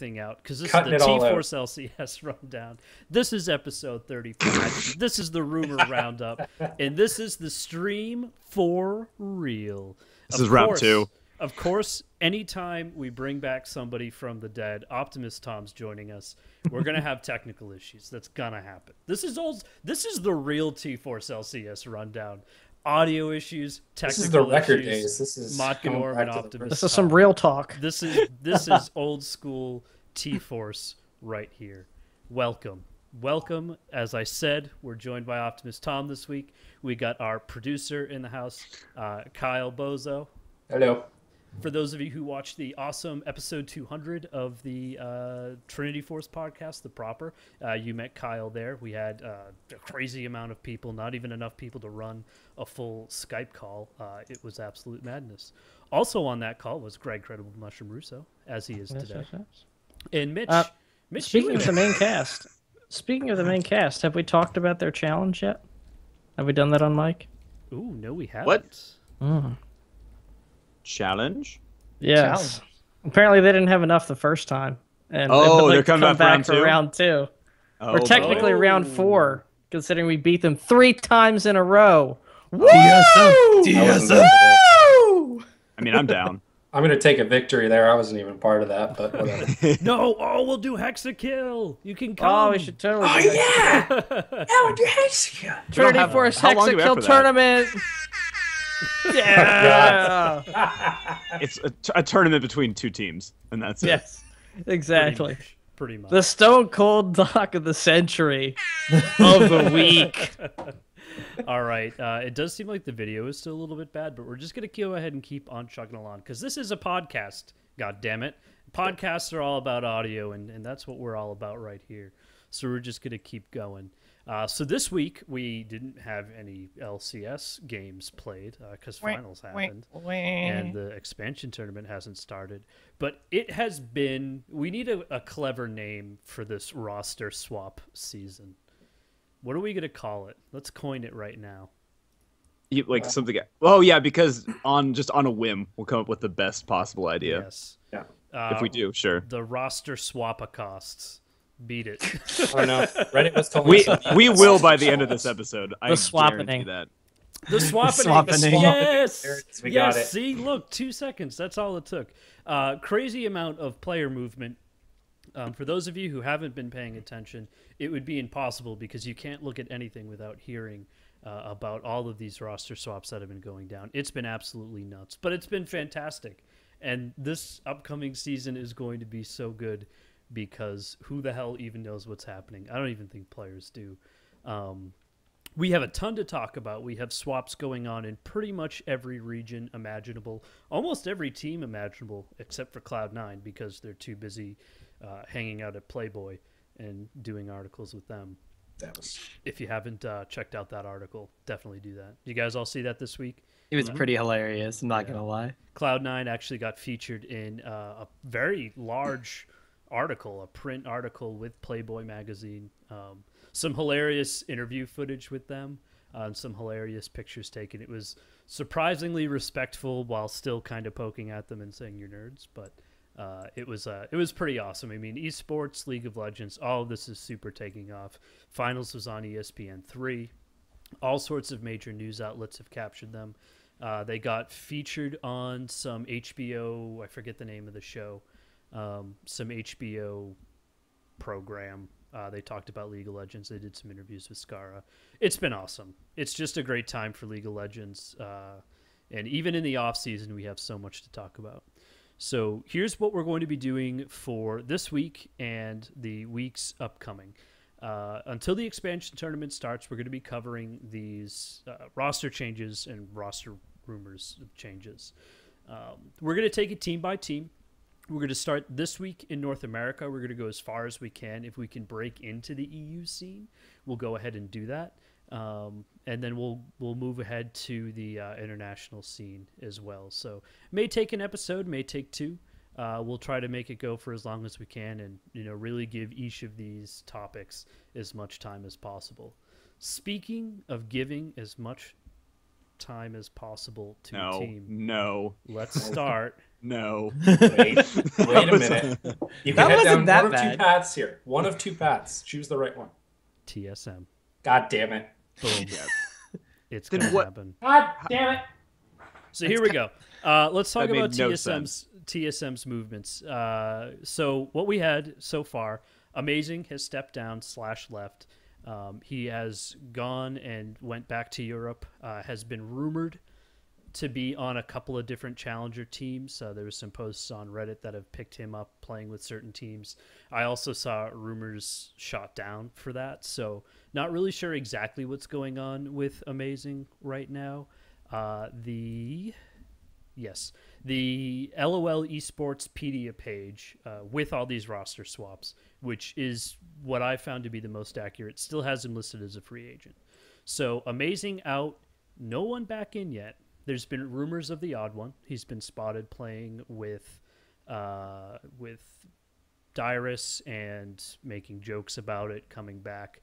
everything out because this Cutting is the it all out. T-Force LCS rundown. This is episode 35. This is the rumor roundup, and this is the stream for real. This is round 2. Of course, anytime we bring back somebody from the dead, Optimus Tom's joining us. We're gonna have technical issues. That's gonna happen. This is the real T-Force LCS rundown. Audio issues, technical This is the record issues, days. This is Modgadorm and Optimus. This is some real talk. This is old school T-Force right here. Welcome. As I said, we're joined by Optimus Tom this week. We got our producer in the house, Kyle Bozo. Hello. For those of you who watched the awesome episode 200 of the Trinity Force podcast, The Proper, you met Kyle there. We had a crazy amount of people, not even enough people to run a full Skype call. It was absolute madness. Also on that call was Greg Credible Mushroom Russo, as he is today. Yes. And Mitch. Speaking of the main cast, have we talked about their challenge yet? Have we done that on mic? Ooh, no, we haven't. What? Challenge? Yes. Challenge. Apparently they didn't have enough the first time. And they're coming back for round 2. Oh, We're technically round 4, considering we beat them 3 times in a row. Woo! DSM. I mean, I'm down. I'm going to take a victory there. I wasn't even part of that, but whatever. No, we'll do Hexakill. You can come. Oh, we should totally do yeah! We'll do Hexakill. Trinity Force how long do we have Hexakill for that? tournament. Yeah. It's a tournament between 2 teams, and that's it. Yes, exactly. Pretty much. The Stone Cold Doc of the Century of the week. All right. It does seem like the video is still a little bit bad, but we're just going to go ahead and keep on chugging along because this is a podcast. God damn it. Podcasts are all about audio, and that's what we're all about right here. So we're just going to keep going. So this week, we didn't have any LCS games played because finals happened and the expansion tournament hasn't started. But it has been... We need a clever name for this roster swap season. What are we going to call it? Let's coin it right now. Like something... Oh, yeah, because on a whim, we'll come up with the best possible idea. Yes. Yeah. If we do, sure. The roster swap-acosts. Beat it. I don't know. Reddit was calling We will by the end of this episode. I swappening. guarantee that. The swapping. Swappening. Yes. We got it. See, look, 2 seconds. That's all it took. Crazy amount of player movement. For those of you who haven't been paying attention, it would be impossible because you can't look at anything without hearing about all of these roster swaps that have been going down. It's been absolutely nuts, but it's been fantastic. And this upcoming season is going to be so good because who the hell even knows what's happening? I don't even think players do. We have a ton to talk about. We have swaps going on in pretty much every region imaginable, almost every team imaginable, except for Cloud9 because they're too busy hanging out at Playboy and doing articles with them. If you haven't checked out that article, definitely do that. You guys all see that this week? It was pretty hilarious, I'm not going to lie. Cloud9 actually got featured in a very large article, a print article with Playboy magazine. Some hilarious interview footage with them, and some hilarious pictures taken. It was surprisingly respectful while still kind of poking at them and saying you're nerds, but it was pretty awesome. I mean, esports, League of Legends, all of this is super taking off. Finals was on ESPN3. All sorts of major news outlets have captured them. They got featured on some HBO, I forget the name of the show, some HBO program. They talked about League of Legends. They did some interviews with Skara. It's been awesome. It's just a great time for League of Legends. And even in the off season, we have so much to talk about. So here's what we're going to be doing for this week and the weeks upcoming. Until the expansion tournament starts, we're going to be covering these roster changes and roster rumors of changes. We're going to take it team by team. We're going to start this week in North America. We're going to go as far as we can. If we can break into the EU scene, we'll go ahead and do that. And then we'll move ahead to the international scene as well. So may take an episode, may take 2. We'll try to make it go for as long as we can and, really give each of these topics as much time as possible. Speaking of giving as much time as possible to a team. No. Let's start No. Wait a minute. You That can head wasn't down that one of bad. two paths here. One of two paths. Choose the right one. TSM. God damn it. Boom. It's Then gonna what- happen. God damn it. So here we go. Let's talk That made about no TSM's movements. So what we had so far, Amazing has stepped down / left. He has gone and went back to Europe. Has been rumored to be on a couple of different challenger teams. There was some posts on Reddit that have picked him up playing with certain teams. I also saw rumors shot down for that. So not really sure exactly what's going on with Amazing right now. The LOL Esportspedia page with all these roster swaps, which is what I found to be the most accurate, still has him listed as a free agent. So Amazing out, no one back in yet. There's been rumors of the odd one. He's been spotted playing with Dyrus and making jokes about it, coming back.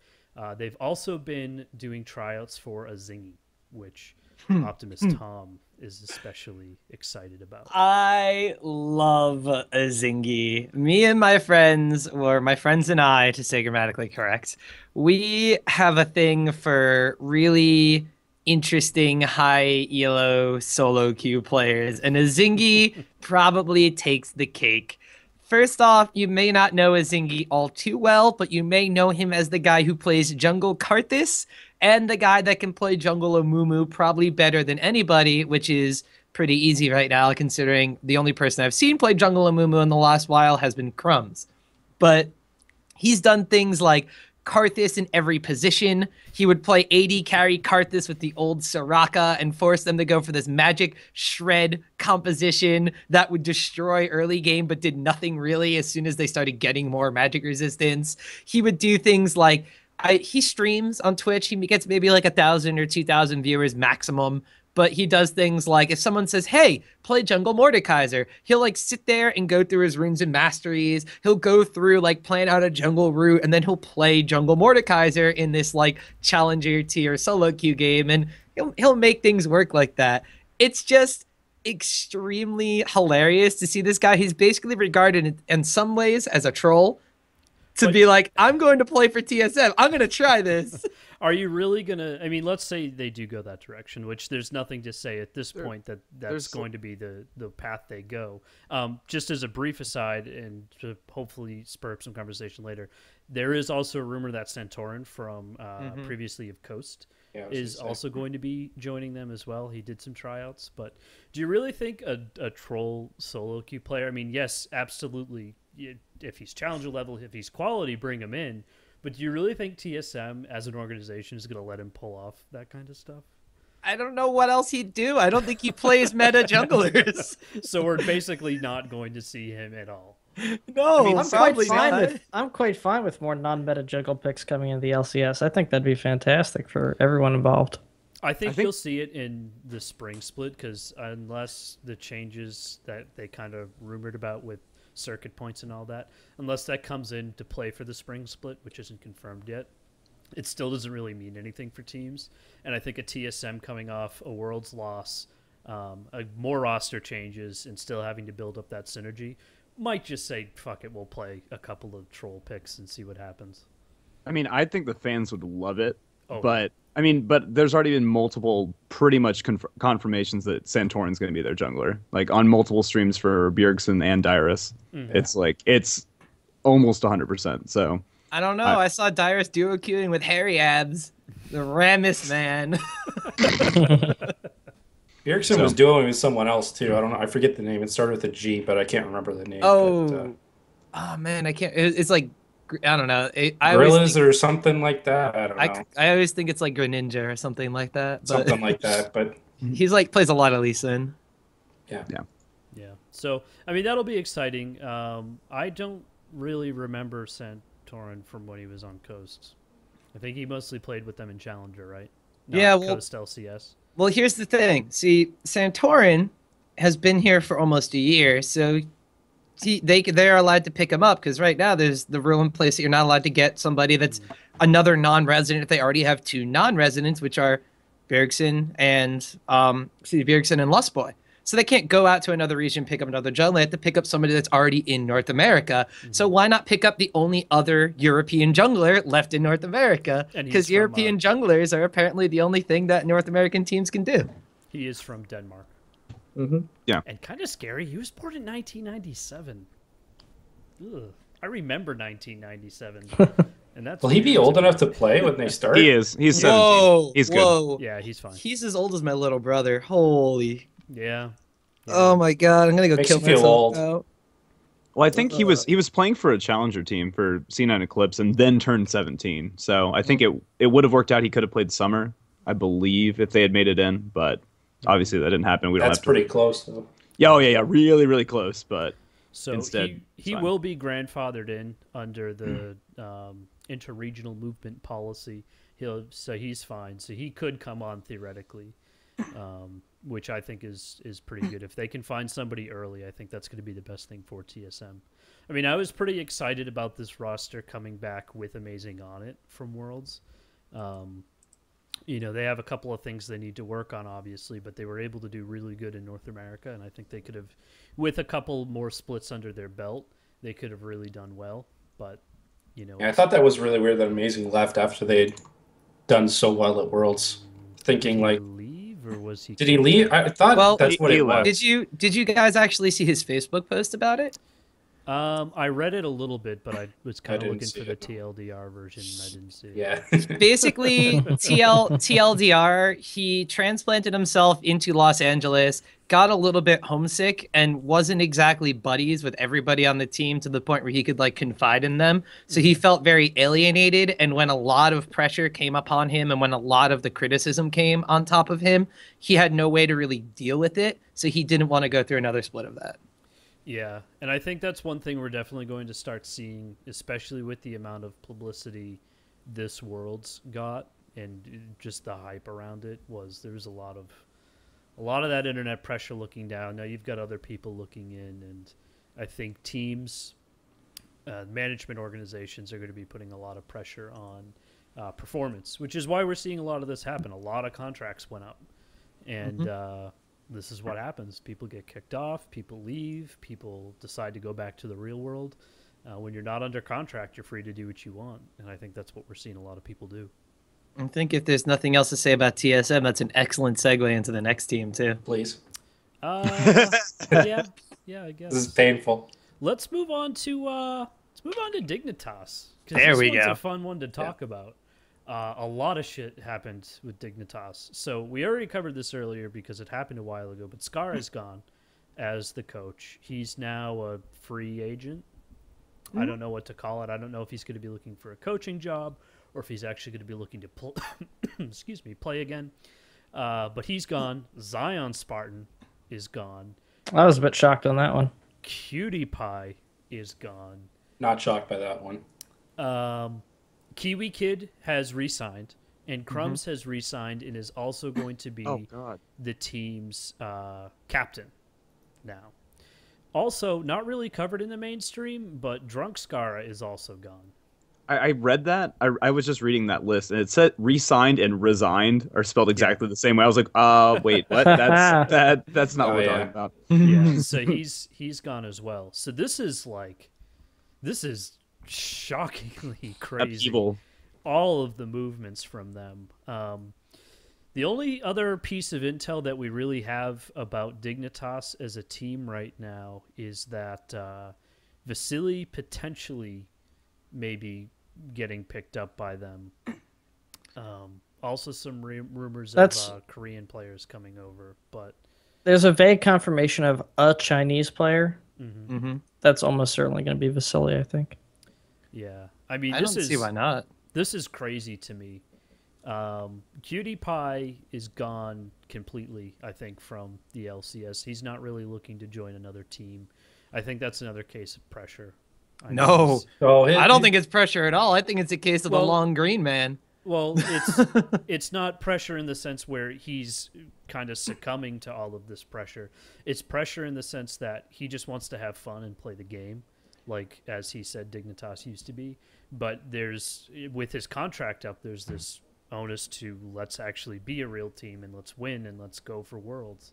They've also been doing tryouts for a Zingy, which Optimus Tom is especially excited about. I love a Zingy. Me and my friends, or my friends and I, to say grammatically correct, we have a thing for really interesting high elo solo queue players, and a Zingy probably takes the cake. First off, you may not know a Zingy all too well, but you may know him as the guy who plays Jungle Karthus and the guy that can play Jungle Amumu probably better than anybody, which is pretty easy right now considering the only person I've seen play Jungle Amumu in the last while has been Crumbs. But he's done things like Karthus in every position. He would play AD carry Karthus with the old Soraka and force them to go for this magic shred composition that would destroy early game but did nothing really as soon as they started getting more magic resistance. He would do things like he streams on Twitch. He gets maybe like 1,000 or 2,000 viewers maximum. But he does things like if someone says, hey, play Jungle Mordekaiser, he'll like sit there and go through his runes and masteries. He'll go through like plan out a jungle route and then he'll play Jungle Mordekaiser in this like challenger tier solo queue game. And he'll make things work like that. It's just extremely hilarious to see this guy. He's basically regarded in some ways as a troll to be like, I'm going to play for TSM. I'm going to try this. Are you really going to... I mean, let's say they do go that direction, which there's nothing to say at this point that that's going to be the path they go. Just as a brief aside, and to hopefully spur up some conversation later, there is also a rumor that Santorin from previously of Coast is also going to be joining them as well. He did some tryouts. But do you really think a troll solo queue player... I mean, yes, absolutely. If he's challenger level, if he's quality, bring him in. But do you really think TSM as an organization is going to let him pull off that kind of stuff? I don't know what else he'd do. I don't think he plays meta junglers. So we're basically not going to see him at all. No, I mean, I'm quite fine with more non-meta jungle picks coming in the LCS. I think that'd be fantastic for everyone involved. I think you'll see it in the spring split because unless the changes that they kind of rumored about with circuit points and all that, unless that comes into play for the spring split, which isn't confirmed yet, it still doesn't really mean anything for teams. And I think a TSM coming off a Worlds loss, more roster changes, and still having to build up that synergy, might just say, fuck it, we'll play a couple of troll picks and see what happens. I mean, I think the fans would love it, Oh. but there's already been multiple pretty much confirmations that Santorin's going to be their jungler, like on multiple streams for Bjergsen and Dyrus. It's almost 100%. So I don't know. I saw Dyrus duo queuing with hairy abs. The Ramus man. Bjergsen was dueling with someone else too. I don't know. I forget the name. It started with a G, but I can't remember the name. Oh man, I can't. It's like I don't know. Gorillas or something like that. I don't know. I always think it's like Greninja or something like that. But Something like that. But he's like plays a lot of Lee Sin. Yeah. So I mean that'll be exciting. I don't really remember Santorin from when he was on Coast. I think he mostly played with them in Challenger, right? Not Coast LCS. Well, here's the thing. See, Santorin has been here for almost a year, so they're allowed to pick him up because right now there's the rule in place that you're not allowed to get somebody that's another non-resident if they already have two non-residents, which are Bjergsen and Lustboy. So they can't go out to another region, pick up another jungler. They have to pick up somebody that's already in North America. So why not pick up the only other European jungler left in North America? And he's Because from, European junglers are apparently the only thing that North American teams can do. He is from Denmark. Yeah. And kind of scary. He was born in 1997. Ugh. I remember 1997. And that's Will he be weird old to me. enough to play when they start? He is. He's 17. Whoa, He's good. whoa. Yeah, he's fine. He's as old as my little brother. Holy. Yeah. Oh my god, I'm gonna go Makes kill you feel myself old. out. Well, I think he was playing for a challenger team for C9 Eclipse and then turned 17. So I think it would have worked out. He could have played summer, I believe, if they had made it in. But obviously that didn't happen. We don't That's have to. pretty close, though. Yeah, oh yeah, really, really close. But So instead, he fine. will be grandfathered in under the interregional movement policy. So he's fine. So he could come on theoretically, which I think is pretty good. If they can find somebody early, I think that's going to be the best thing for TSM. I mean, I was pretty excited about this roster coming back with Amazing on it from Worlds. You know, they have a couple of things they need to work on, obviously, but they were able to do really good in North America, and I think they could have, with a couple more splits under their belt, they could have really done well. But, you know, Yeah, I thought that was really weird that Amazing left after they'd done so well at Worlds. Thinking, like, leave or was he? did he leave? I thought Well, that's what he it left. was. Did you guys actually see his Facebook post about it? I read it a little bit, but I was kind of didn't looking see for the it. TLDR version, and I didn't see it. Yeah. Basically, TLDR, he transplanted himself into Los Angeles, got a little bit homesick, and wasn't exactly buddies with everybody on the team to the point where he could like confide in them. So he felt very alienated, and when a lot of pressure came upon him and when a lot of the criticism came on top of him, he had no way to really deal with it. So he didn't want to go through another split of that. Yeah, and I think that's one thing we're definitely going to start seeing, especially with the amount of publicity this Worlds got and just the hype around it. There was a lot of that internet pressure looking down. Now you've got other people looking in, and I think teams, management organizations are going to be putting a lot of pressure on performance, which is why we're seeing a lot of this happen. A lot of contracts went up, and this is what happens. People get kicked off, people leave, people decide to go back to the real world. When you're not under contract, you're free to do what you want, and I think that's what we're seeing a lot of people do. I think if there's nothing else to say about TSM, that's an excellent segue into the next team too. Please. Yeah, I guess. This is painful. Let's move on to Dignitas. 'Cause There this we one's go. a fun one to talk about. A lot of shit happened with Dignitas. So we already covered this earlier because it happened a while ago, but Scar is gone as the coach. He's now a free agent. I don't know what to call it. I don't know if he's going to be looking for a coaching job or if he's actually going to be looking to play again. But he's gone. Zion Spartan is gone. I was a bit shocked on that one. Cutie Pie is gone. Not shocked by that one. Kiwi Kid has re-signed, and Crumbs has re-signed and is also going to be the team's captain now. Also, not really covered in the mainstream, but Drunk Skara is also gone. I read that. I was just reading that list, and it said re-signed and resigned are spelled exactly the same way. I was like, wait, what? That's not what we're talking about. Yeah, so he's gone as well. So this is shockingly crazy. Upheaval. All of the movements from them. The only other piece of intel that we really have about Dignitas as a team right now is that Vasily potentially maybe getting picked up by them. Also some rumors of Korean players coming over, but There's a vague confirmation of a Chinese player. Mm-hmm. That's almost certainly going to be Vasily, I think. yeah. I mean, I don't see why not. This is crazy to me. Cutie Pie is gone completely, I think, from the LCS. He's not really looking to join another team. I think that's another case of pressure. No, Oh, I don't think it's pressure at all. I think it's a case of the Well- long green man. Well, it's not pressure in the sense where he's kind of succumbing to all of this pressure. It's pressure in the sense that he just wants to have fun and play the game, like as he said Dignitas used to be. But with his contract up, there's this onus to let's actually be a real team and let's win and let's go for Worlds.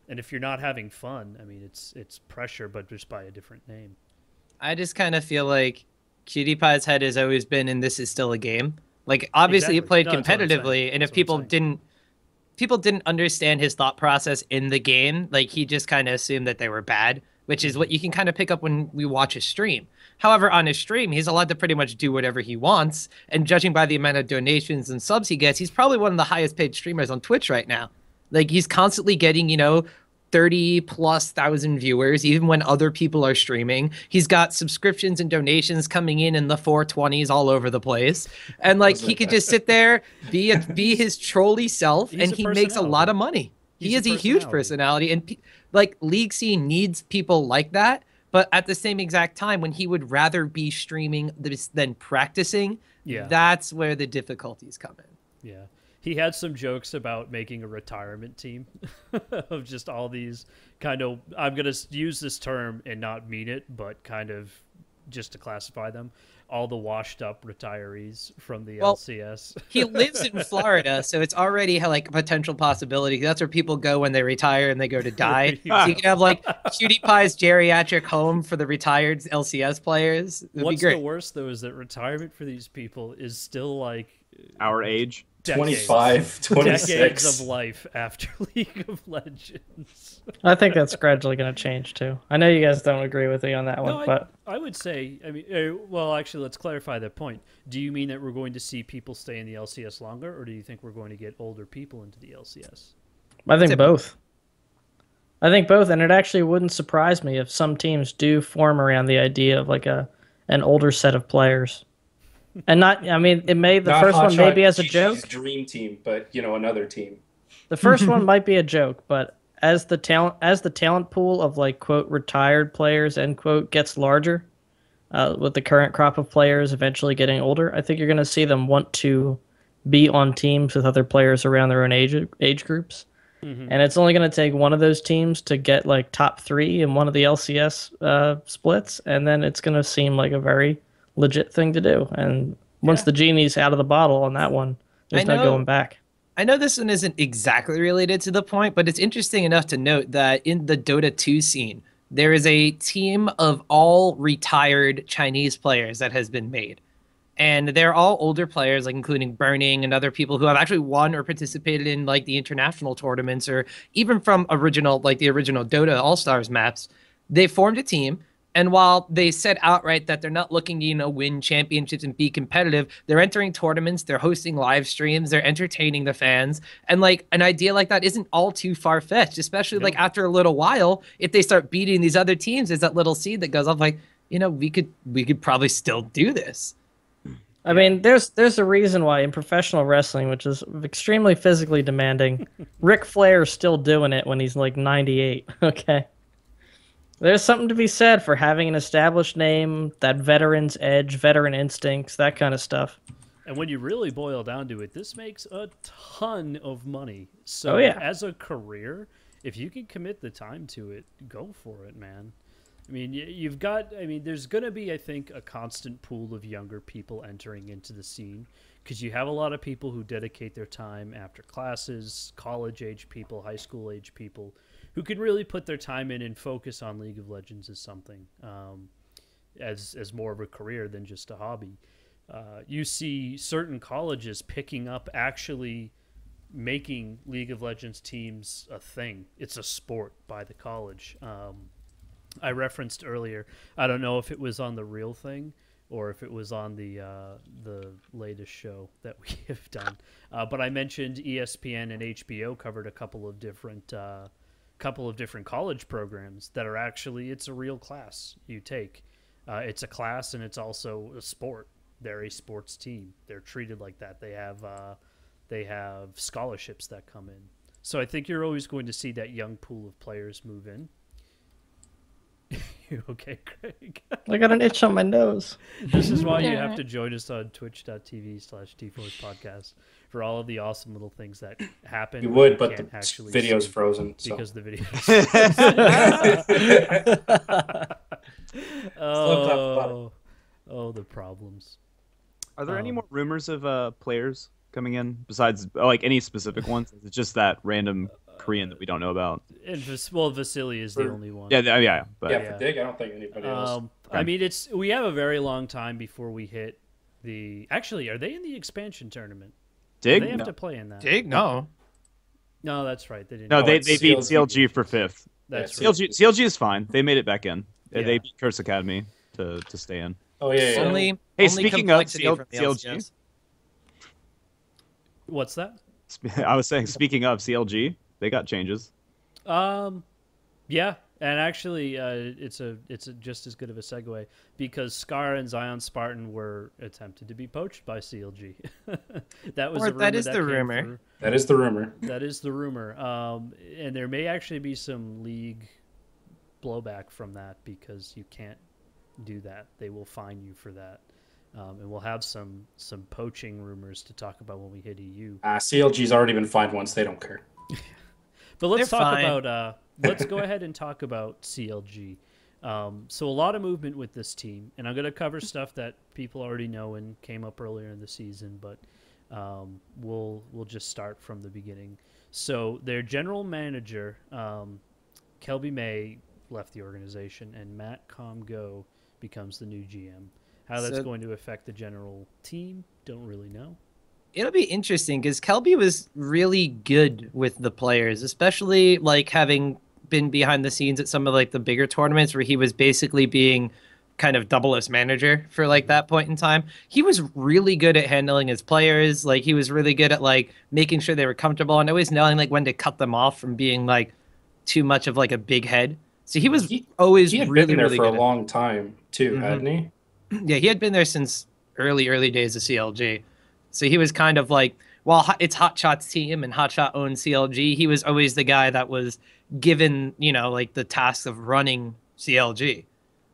And if you're not having fun, I mean, it's pressure, but just by a different name. I just kind of feel like PewDiePie's head has always been in this is still a game. Like, obviously he played competitively, and if people didn't understand his thought process in the game, like, he just kind of assumed that they were bad, which is what you can kind of pick up when we watch his stream. However, on his stream, he's allowed to pretty much do whatever he wants, and judging by the amount of donations and subs he gets, he's probably one of the highest paid streamers on Twitch right now. Like, he's constantly getting, 30,000+ viewers, even when other people are streaming. He's got subscriptions and donations coming in the 420s all over the place. And, like, he could just sit there, be his trolly self, and he makes a lot of money. He is a huge personality, and, like, League scene needs people like that. But at the same exact time, when he would rather be streaming than practicing, that's where the difficulties come in. Yeah. He had some jokes about making a retirement team of just all these kind of, I'm going to use this term and not mean it, but kind of just to classify them, all the washed up retirees from the LCS. He lives in Florida, so it's already like a potential possibility. That's where people go when they retire and they go to die. So you can have like PewDiePie's geriatric home for the retired LCS players. What's the worst, though, is that retirement for these people is still like our age. 25, 26. Decades of life after League of Legends. I think that's gradually going to change too. I know you guys don't agree with me on that one, but I would say, I mean, well, actually, let's clarify that point. Do you mean that we're going to see people stay in the LCS longer, or do you think we're going to get older people into the LCS? I think both. I think both, and it actually wouldn't surprise me if some teams do form around the idea of like an older set of players. And not, I mean, the first one maybe as a joke. Dream team, but another team. The first one might be a joke, but as the talent pool of like quote retired players end quote gets larger, with the current crop of players eventually getting older, I think you're going to see them want to be on teams with other players around their own age groups. Mm-hmm. And it's only going to take one of those teams to get like top 3 in one of the LCS splits, and then it's going to seem like a very legit thing to do. And once the genie's out of the bottle on that one, there's no going back. I know this one isn't exactly related to the point, but it's interesting enough to note that in the Dota 2 scene, there is a team of all retired Chinese players that has been made. And they're all older players, like including Burning and other people who have actually won or participated in like the international tournaments, or even from the original Dota All-Stars maps. They formed a team. And while they said outright that they're not looking to, win championships and be competitive, they're entering tournaments, they're hosting live streams, they're entertaining the fans. And like an idea like that isn't all too far-fetched, especially like after a little while, if they start beating these other teams, there's that little seed that goes off like, we could probably still do this. I mean, there's a reason why in professional wrestling, which is extremely physically demanding, Ric Flair's still doing it when he's like 98, okay? There's something to be said for having an established name, that veteran's edge, veteran instincts, that kind of stuff. And when you really boil down to it, this makes a ton of money. So as a career, if you can commit the time to it, go for it, man. I mean, there's going to be, I think, a constant pool of younger people entering into the scene, because you have a lot of people who dedicate their time after classes, college-age people, high school-age people, who can really put their time in and focus on League of Legends as something, as more of a career than just a hobby. You see certain colleges picking up actually making League of Legends teams a thing. It's a sport by the college. I referenced earlier, I don't know if it was on The Real Thing or if it was on the latest show that we have done, but I mentioned ESPN and HBO covered a couple of different college programs that are actually, it's a real class you take. It's a class and it's also a sport. They're a sports team. They're treated like that. They have scholarships that come in. So I think you're always going to see that young pool of players move in. You okay, Craig? I got an itch on my nose. This is why you have to join us on twitch.tv/T4's podcast for all of the awesome little things that happen. You would, but the video's frozen. Because the video's frozen. Oh, the problems. Are there any more rumors of players coming in besides like any specific ones? Is it just that random Korean that we don't know about. And Vasily is the only one. Yeah. But Yeah, for Dig, I don't think anybody else. I mean, we have a very long time before we hit the. Actually, are they in the expansion tournament? Dig? Do they have to play in that? Dig? No. No, that's right. They didn't. No, they it's beat CLG. CLG for 5th. That's Yeah, right. CLG is fine. They made it back in. Yeah. They beat Curse Academy to stay in. Oh yeah. Only. Hey, only speaking of complexity from the CLG. LCS. What's that? I was saying, speaking of CLG, they got changes. Yeah, and actually, it's just as good of a segue because Scar and Zion Spartan were attempted to be poached by CLG. That was Or a rumor that is that the came rumor. through. That is the rumor. That is the rumor. And there may actually be some league blowback from that because you can't do that. They will fine you for that. And we'll have some poaching rumors to talk about when we hit EU. CLG's already been fined once. They don't care. But let's They're talk fine. about. Let's go ahead and talk about CLG. So a lot of movement with this team, and I'm going to cover stuff that people already know and came up earlier in the season. But we'll just start from the beginning. So their general manager, Kelby May, left the organization, and Matt Comgo becomes the new GM. How that's going to affect the general team, don't really know. It'll be interesting because Kelby was really good with the players, especially like having been behind the scenes at some of like the bigger tournaments where he was basically being kind of double as manager for like that point in time. He was really good at handling his players. Like he was really good at like making sure they were comfortable and always knowing like when to cut them off from being like too much of like a big head. So he was always He had really, been there really for good a at long time too, Mhm. hadn't he? Yeah, he had been there since early days of CLG. So he was kind of like, while it's Hotshot's team and Hotshot owns CLG, he was always the guy that was given, you know, like the task of running CLG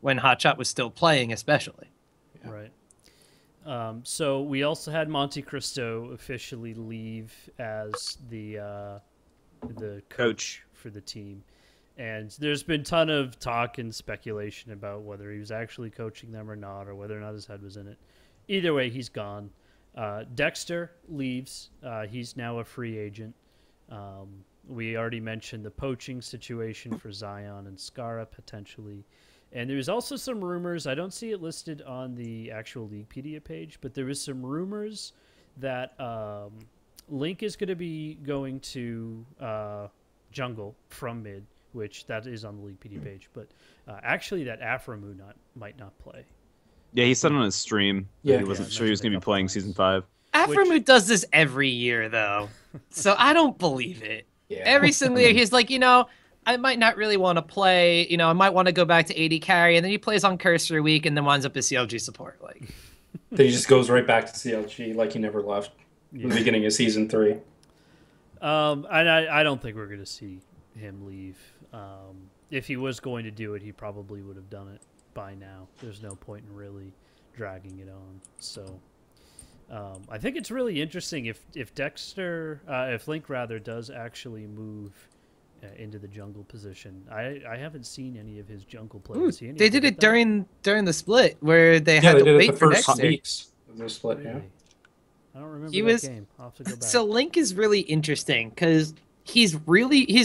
when Hotshot was still playing, especially. Right. So we also had Monte Cristo officially leave as the coach for the team. And there's been a ton of talk and speculation about whether he was actually coaching them or not, or whether or not his head was in it. Either way, he's gone. Dexter leaves. He's now a free agent. We already mentioned the poaching situation for Zion and Skara potentially. And there's also some rumors. I don't see it listed on the actual Leaguepedia page, but there is some rumors that Link is going to be going to jungle from mid, which that is on the Leaguepedia page. But actually, that Afromu might not play. Yeah, he said on his stream that Yeah. he wasn't Yeah, sure he was going to mentioned be a playing couple Season 5. Afromu does this every year, though. So I don't believe it. Yeah. Every single year, he's like, you know, I might not really want to play. You know, I might want to go back to AD carry, and then he plays on Cursor Week, and then winds up as CLG support. Like, Then he just goes right back to CLG like he never left in the beginning of Season 3. And I don't think we're going to see him leave. If he was going to do it, he probably would have done it by now. There's no point in really dragging it on. So I think it's really interesting if Link rather does actually move into the jungle position. I haven't seen any of his jungle plays. they did it during the split where they had They to did it wait the for first Dexter. weeks of the split, yeah. Really? I don't remember He that was- game. I'll have to go back. So Link is really interesting because he's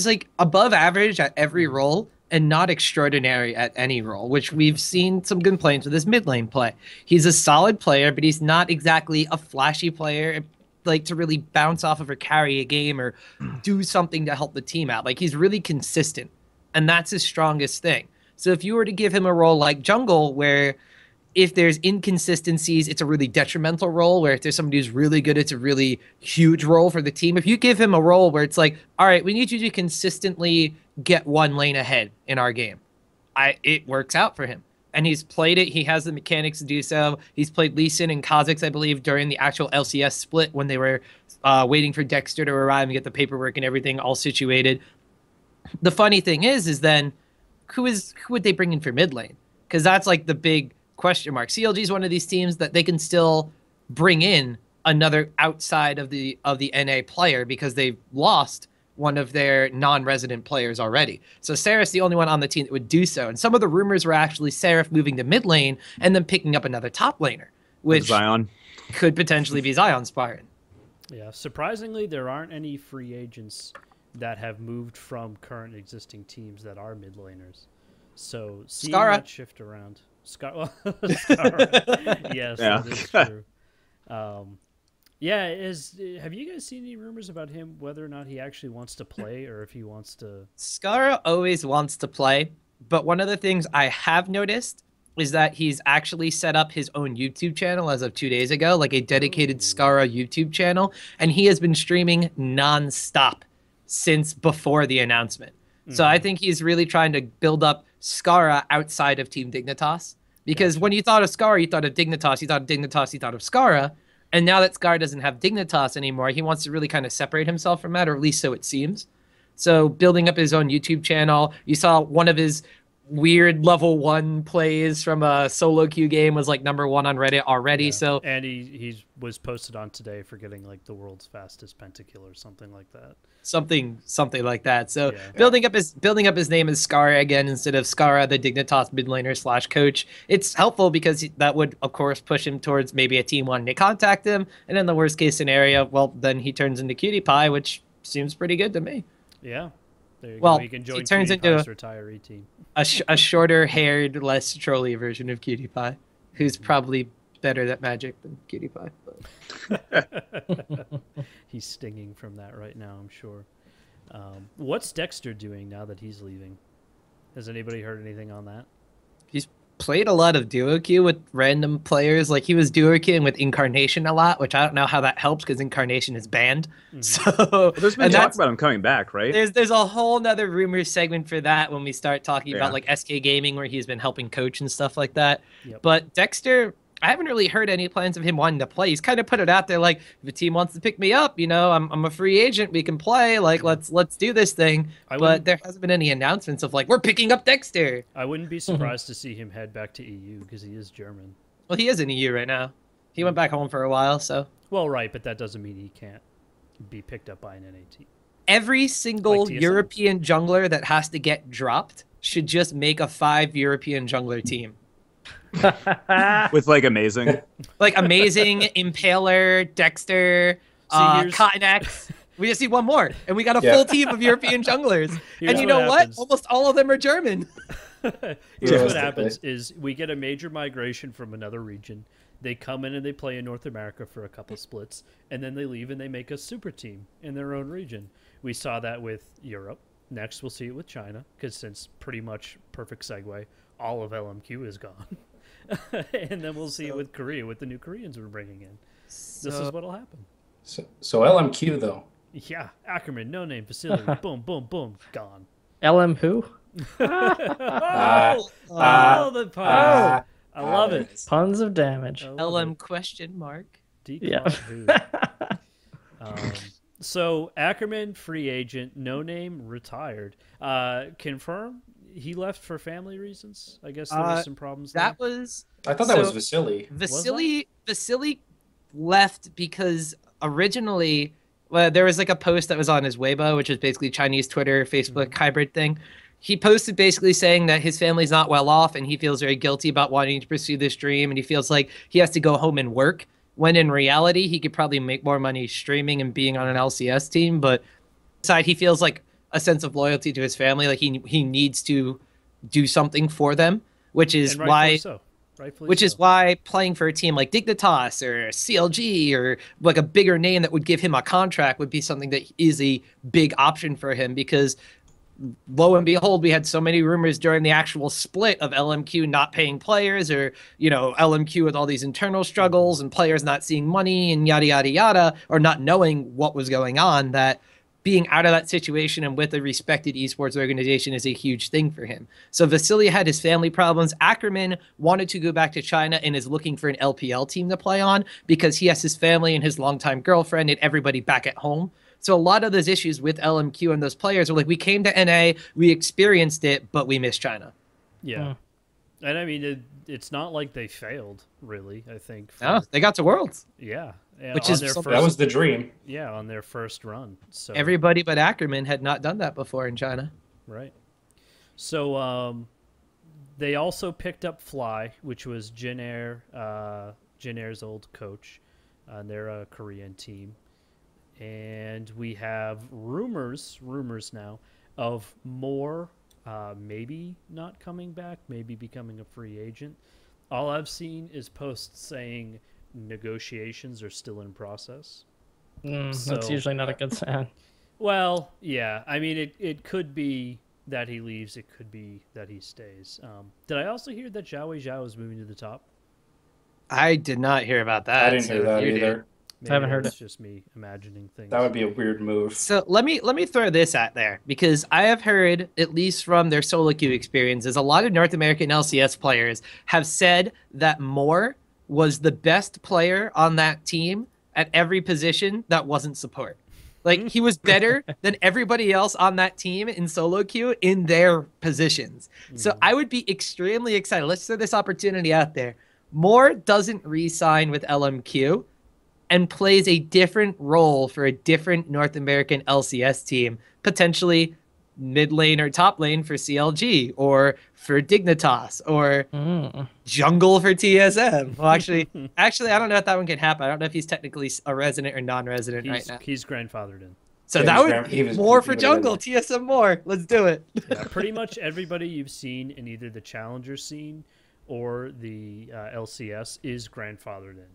like above average at every role and not extraordinary at any role, which we've seen some complaints with his mid lane play. He's a solid player, but he's not exactly a flashy player, like to really bounce off of or carry a game or do something to help the team out. Like he's really consistent, and that's his strongest thing. So if you were to give him a role like jungle, where if there's inconsistencies, it's a really detrimental role. Where if there's somebody who's really good, it's a really huge role for the team. If you give him a role where it's like, all right, we need you to consistently get one lane ahead in our game, it works out for him. And he's played it. He has the mechanics to do so. He's played Lee Sin and Kha'Zix, I believe, during the actual LCS split when they were waiting for Dexter to arrive and get the paperwork and everything all situated. The funny thing is then who would they bring in for mid lane? Because that's like the big question mark. CLG is one of these teams that they can still bring in another outside of the NA player because they've lost one of their non-resident players already. So Seraph's the only one on the team that would do so. And some of the rumors were actually Seraph moving to mid lane and then picking up another top laner, which Zion. could potentially be Zion Spartan. Yeah, surprisingly, there aren't any free agents that have moved from current existing teams that are mid laners. So seeing Skara. that shift around, Skara, yes, Yeah. that is true. Yeah, have you guys seen any rumors about him, whether or not he actually wants to play or if he wants to? Skara always wants to play, but one of the things I have noticed is that he's actually set up his own YouTube channel as of 2 days ago, like a dedicated Skara YouTube channel, and he has been streaming nonstop since before the announcement. So I think he's really trying to build up Skara outside of Team Dignitas, because when you thought of Skara, you thought of Dignitas, you thought of Dignitas, you thought of Skara, and now that Skara doesn't have Dignitas anymore, he wants to really kind of separate himself from that, or at least so it seems. So building up his own YouTube channel, you saw one of his weird level 1 plays from a solo queue game was like #1 on Reddit already. Yeah. So and he was posted on today for getting like the world's fastest pentakill or something like that. something like that. So Yeah. building up his name as Skara again instead of Skara, the Dignitas mid laner / coach. It's helpful because that would of course push him towards maybe a team wanting to contact him, and in the worst case scenario, well then he turns into Cutie Pie, which seems pretty good to me. Yeah. There you Well, go. He can join he turns Cutie into Pie's retiree team. A shorter haired, less trolly version of Cutie Pie, who's probably better at magic than Cutie Pie. But... He's stinging from that right now, I'm sure. What's Dexter doing now that he's leaving? Has anybody heard anything on that? He's played a lot of duo queue with random players. Like he was duo queuing with Incarnation a lot, which I don't know how that helps because Incarnation is banned. So There's been talk about him coming back, right? there's a whole nother rumor segment for that when we start talking Yeah. about like SK Gaming, where he's been helping coach and stuff like that. Yep. But Dexter, I haven't really heard any plans of him wanting to play. He's kind of put it out there like, if a team wants to pick me up, I'm a free agent, we can play. Like let's do this thing. But there hasn't been any announcements of like, we're picking up Dexter. I wouldn't be surprised to see him head back to EU because he is German. Well, he is in EU right now. He went back home for a while, so. Well, right, but that doesn't mean he can't be picked up by an NA team. Every single Like TSM. European jungler that has to get dropped should just make a 5 European jungler team. With like amazing. Like Amazing, Impaler, Dexter, here's- Cotton X. We just need one more, and we got a Yeah. full team of European junglers. Here's And you what know what? happens. Almost all of them are German. Here's what Realistically. happens is we get a major migration from another region. They come in and they play in North America for a couple splits, and then they leave and they make a super team in their own region. We saw that with Europe. Next, we'll see it with China, because since pretty much perfect segue, all of LMQ is gone. And then we'll see it with Korea, with the new Koreans we're bringing in. This is what'll happen. So LMQ though. Yeah, Ackerman, no name, facility, boom, boom, boom, gone. LM who? Oh, the puns. I love it. Puns of damage. I love LM it. question mark. Decline Yeah. who? So Ackerman, free agent, no name, retired. Confirm he left for family reasons. I guess there were some problems there. That was I thought that was So- Vasily. Vasily left because originally there was like a post that was on his Weibo, which is basically Chinese Twitter, Facebook hybrid thing. He posted basically saying that his family's not well off and he feels very guilty about wanting to pursue this dream, and he feels like he has to go home and work, when in reality he could probably make more money streaming and being on an LCS team. But aside, he feels like a sense of loyalty to his family, like he needs to do something for them, which is And rightfully why so. Rightfully which so. is why playing for a team like Dignitas or CLG or like a bigger name that would give him a contract would be something that is a big option for him, because lo and behold, we had so many rumors during the actual split of LMQ not paying players, or, LMQ with all these internal struggles and players not seeing money and yada, yada, yada, or not knowing what was going on, that being out of that situation and with a respected esports organization is a huge thing for him. So Vasily had his family problems. Ackerman wanted to go back to China and is looking for an LPL team to play on because he has his family and his longtime girlfriend and everybody back at home. So a lot of those issues with LMQ and those players are like, we came to NA, we experienced it, but we missed China. Yeah. And I mean, it's not like they failed, really, I think. No, they got to Worlds. Yeah. Which on is their something- That was the dream. Yeah, on their first run. So Everybody but Ackerman had not done that before in China. Right. So they also picked up Fly, which was Jin Air's old coach. They're a Korean team. And we have rumors now of more, maybe not coming back, maybe becoming a free agent. All I've seen is posts saying negotiations are still in process. That's usually not a good sign. Well, yeah. I mean, it could be that he leaves. It could be that he stays. Did I also hear that Zhao Zhao is moving to the top? I did not hear about that. I didn't hear that you did. either. Maybe I haven't heard it's it. just me imagining things. That would be a weird move. So let me throw this out there, because I have heard, at least from their solo queue experiences, a lot of North American LCS players have said that Moore was the best player on that team at every position that wasn't support. Like, he was better than everybody else on that team in solo queue in their positions. So I would be extremely excited. Let's throw this opportunity out there. Moore doesn't re-sign with LMQ and plays a different role for a different North American LCS team, potentially mid lane or top lane for CLG, or for Dignitas, or jungle for TSM. Well, actually, I don't know if that one can happen. I don't know if he's technically a resident or non-resident right now. He's grandfathered in. So Yeah, that he would was- more he for would've been jungle, TSM more. Let's do it. Yeah, pretty much everybody you've seen in either the challenger scene or the LCS is grandfathered in.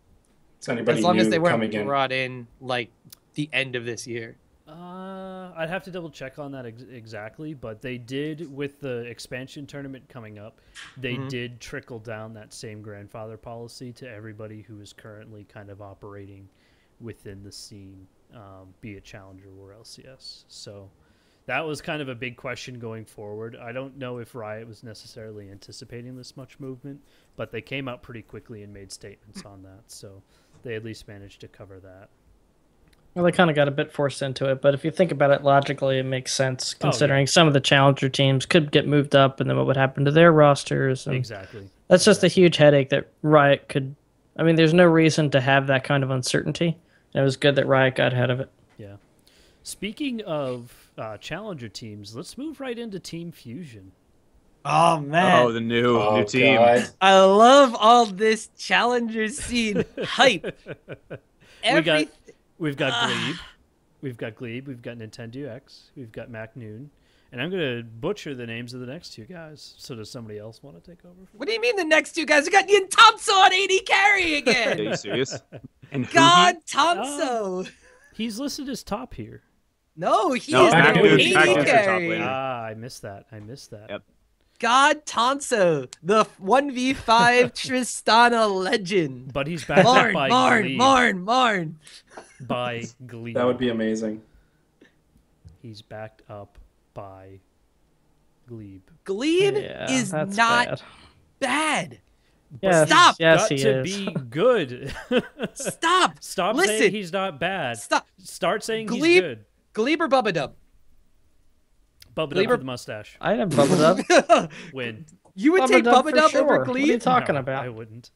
It's anybody As long as new they weren't coming in. brought in like the end of this year. I'd have to double check on that exactly, but they did, with the expansion tournament coming up, they did trickle down that same grandfather policy to everybody who is currently kind of operating within the scene, be it Challenger or LCS. So that was kind of a big question going forward. I don't know if Riot was necessarily anticipating this much movement, but they came out pretty quickly and made statements on that. So they at least managed to cover that. Well, they kind of got a bit forced into it, but if you think about it logically, it makes sense, considering some of the challenger teams could get moved up, and then what would happen to their rosters. And Exactly. that's just a huge headache that Riot could... I mean, there's no reason to have that kind of uncertainty, and it was good that Riot got ahead of it. Yeah. Speaking of challenger teams, let's move right into Team Fusion. Oh man. Oh, the new team. God. I love all this challenger scene hype. We've got Glebe. We've got Glebe. We've got Nintendo X. We've got Mac Noon. And I'm going to butcher the names of the next two guys. So does somebody else want to take over? What do you mean the next two guys? We got Yin Tomso on AD carry Are again. you serious? And who God, Tomso. He's listed as top here. No, he No, is Mac the Noon- AD Mac Noon's your top carry. laner. I missed that. Yep. God, Tonso, the 1v5 Tristana legend. But he's backed up by Glebe. Marn. By Glebe. That would be amazing. He's backed up by Glebe. Glebe Yeah, is that's not bad. Yes, Stop. Yes, Got he to is. be good. Stop. Stop Listen. saying he's not bad. Stop. Start saying he's Glebe- good. Glebe or Bubba Dub? Bub it Glebe up or- with the mustache. I'd have Bubba Dub. Win. You would take Bubba for Dub sure. over What are you Glebe? talking No, about? I wouldn't.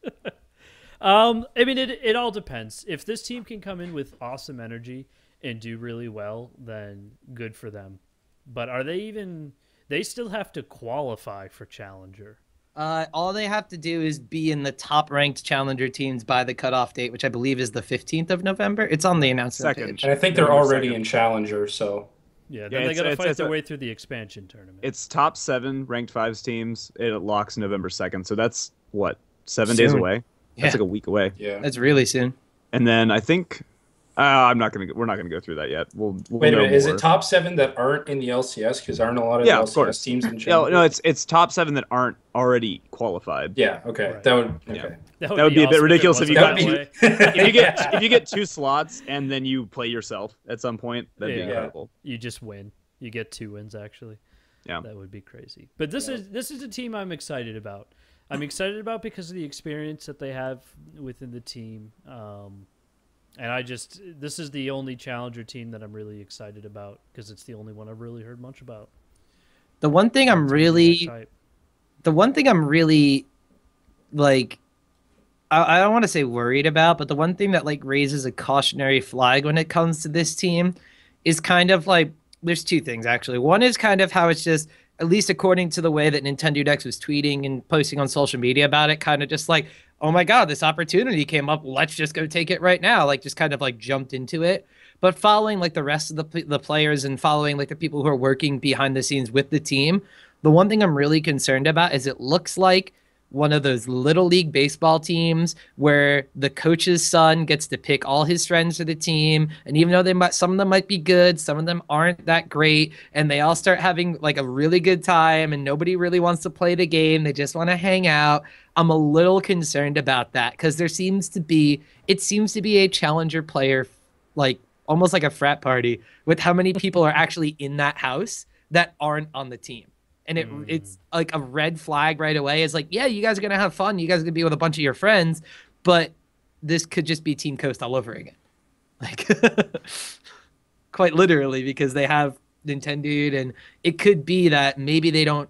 I mean, it all depends. If this team can come in with awesome energy and do really well, then good for them. But are they even... They still have to qualify for Challenger. All they have to do is be in the top-ranked challenger teams by the cutoff date, which I believe is the 15th of November. It's on the announcement Second. page. And I think they're November already 2nd. in Challenger, so Yeah, then Yeah, they got to it's fight their a- way through the expansion tournament. It's top 7 ranked 5s teams. It locks November 2nd. So that's, what, 7 days Soon. away? Yeah. That's like a week away. yeah. That's really soon. And then I think... we're not going to go through that yet. We'll Wait a know minute, is more. it top 7 that aren't in the LCS? Because aren't a lot of Yeah, of LCS course. teams in No, Challenger? it's top 7 that aren't already qualified. Yeah, okay. Right. That would Yeah. okay. That would be a bit awesome ridiculous it if you wasn't got that That'd way. If you get 2 slots and then you play yourself at some point, that'd be Yeah. incredible. You just win. You get 2 wins, actually. Yeah. That would be crazy. But this is a team I'm excited about. I'm excited about because of the experience that they have within the team. And this is the only challenger team that I'm really excited about because it's the only one I've really heard much about. The one thing I'm really like, I don't want to say worried about, but the one thing that like raises a cautionary flag when it comes to this team is kind of like, there's 2 things actually. One is kind of how it's just, at least according to the way that Nintendo Dex was tweeting and posting on social media about it, kind of just like, oh my God, this opportunity came up. Let's just go take it right now. Like just kind of like jumped into it. But following like the rest of the players and following like the people who are working behind the scenes with the team, the one thing I'm really concerned about is it looks like one of those little league baseball teams where the coach's son gets to pick all his friends for the team, and even though some of them might be good, some of them aren't that great, and they all start having like a really good time, and nobody really wants to play the game, they just want to hang out. I'm a little concerned about that because it seems to be a challenger player, like almost like a frat party, with how many people are actually in that house that aren't on the team. And it's like a red flag right away. It's like, yeah, you guys are going to have fun. You guys are going to be with a bunch of your friends, but this could just be Team Coast all over again. Like, quite literally, because they have Nintendo, and it could be that maybe they'll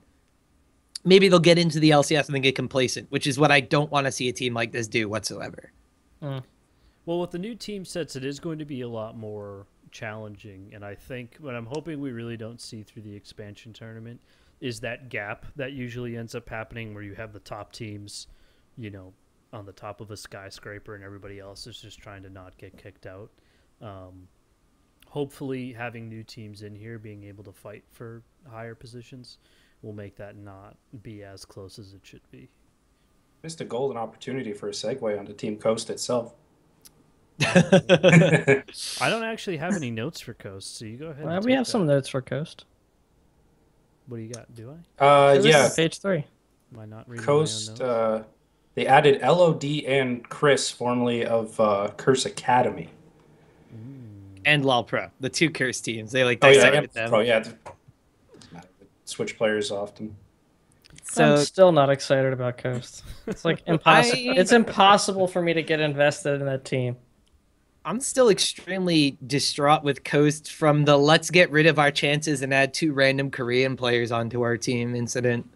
get into the LCS and then get complacent, which is what I don't want to see a team like this do whatsoever. Well, with the new team sets, it is going to be a lot more challenging. And I think what I'm hoping we really don't see through the expansion tournament is that gap that usually ends up happening where you have the top teams, you know, on the top of a skyscraper and everybody else is just trying to not get kicked out. Hopefully having new teams in here being able to fight for higher positions will make that not be as close as it should be. Missed a golden opportunity for a segue onto Team Coast itself. I don't actually have any notes for Coast, so you go ahead. We have some notes for Coast. What do you got? Do I? Yeah. Page 3. Am I not reading Coast, my own notes? they added LOD and Chris, formerly of Curse Academy. And LOL Pro, the two Curse teams. They like Oh, yeah, dissected them. Pro, yeah. Doesn't matter. They switch players often. So I'm still not excited about Coast. It's like impossible. It's impossible for me to get invested in that team. I'm still extremely distraught with Coast from the let's get rid of our chances and add 2 random Korean players onto our team incident.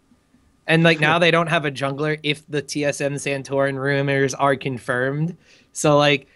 And like now they don't have a jungler if the TSM Santorin rumors are confirmed. So like,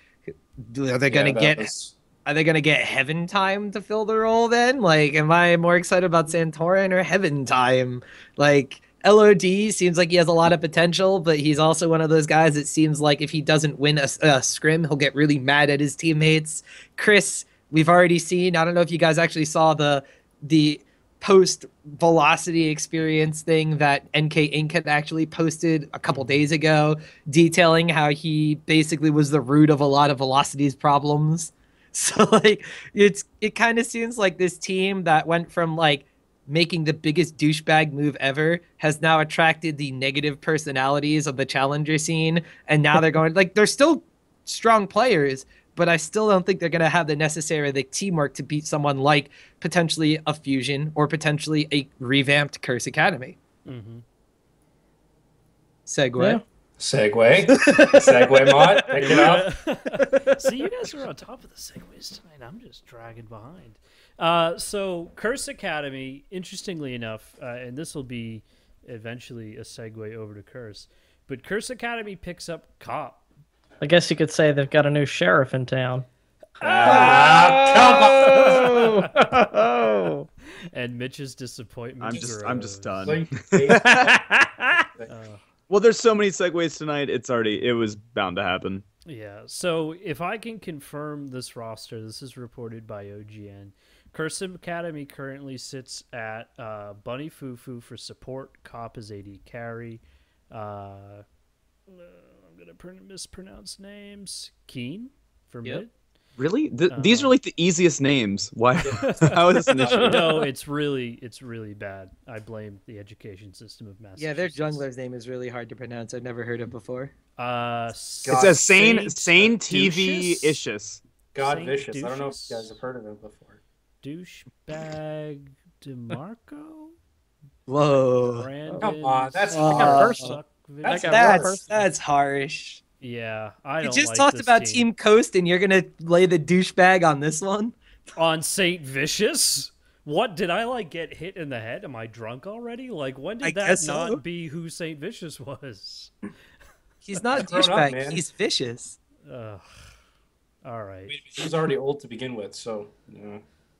are they gonna get Heaven Time to fill the role then? Like, am I more excited about Santorin or Heaven Time? Like, LOD seems like he has a lot of potential, but he's also one of those guys it seems like if he doesn't win a scrim, he'll get really mad at his teammates. Chris, we've already seen, I don't know if you guys actually saw the post-velocity experience thing that NK Inc. had actually posted a couple days ago, detailing how he basically was the root of a lot of Velocity's problems. So, like, it kind of seems like this team that went from, like, making the biggest douchebag move ever has now attracted the negative personalities of the challenger scene, and now they're going, like, they're still strong players, but I still don't think they're going to have the necessary teamwork to beat someone like potentially a Fusion or potentially a revamped Curse Academy. Mm-hmm. Segue. Yeah. Segue mod, pick it up. See, you guys are on top of the segues tonight. I'm just dragging behind. So Curse Academy, interestingly enough, and this will be eventually a segue over to Curse, but Curse Academy picks up Cop. I guess you could say they've got a new sheriff in town. Oh! And Mitch's disappointment. I'm just done. Like, Well, there's so many segues tonight. It was bound to happen. Yeah. So if I can confirm this roster, this is reported by OGN. Curse Academy currently sits at Bunny Fufu for support. Cop is AD carry. I'm gonna mispronounce names. Keen for mid. Really? These are like the easiest names. Why? How is this an issue? No, it's really bad. I blame the education system of Massachusetts. Yeah, their jungler's name is really hard to pronounce. I've never heard it before. It says Sane TV Ishus. God Saint Vicious. I don't know if Douches? you guys have heard of him before. Douchebag DeMarco? Whoa. Brandon Come on, that's Suck- That's harsh. Yeah, I You don't just like talked this about team. Team Coast and you're gonna lay the douchebag on this one? On Saint Vicious. What did I like? Get hit in the head? Am I drunk already? Like when I did that guess so. not be who Saint Vicious was? He's not a Grown up, douchebag, man. he's vicious. Ugh. All right. He was already old to begin with, so. Yeah,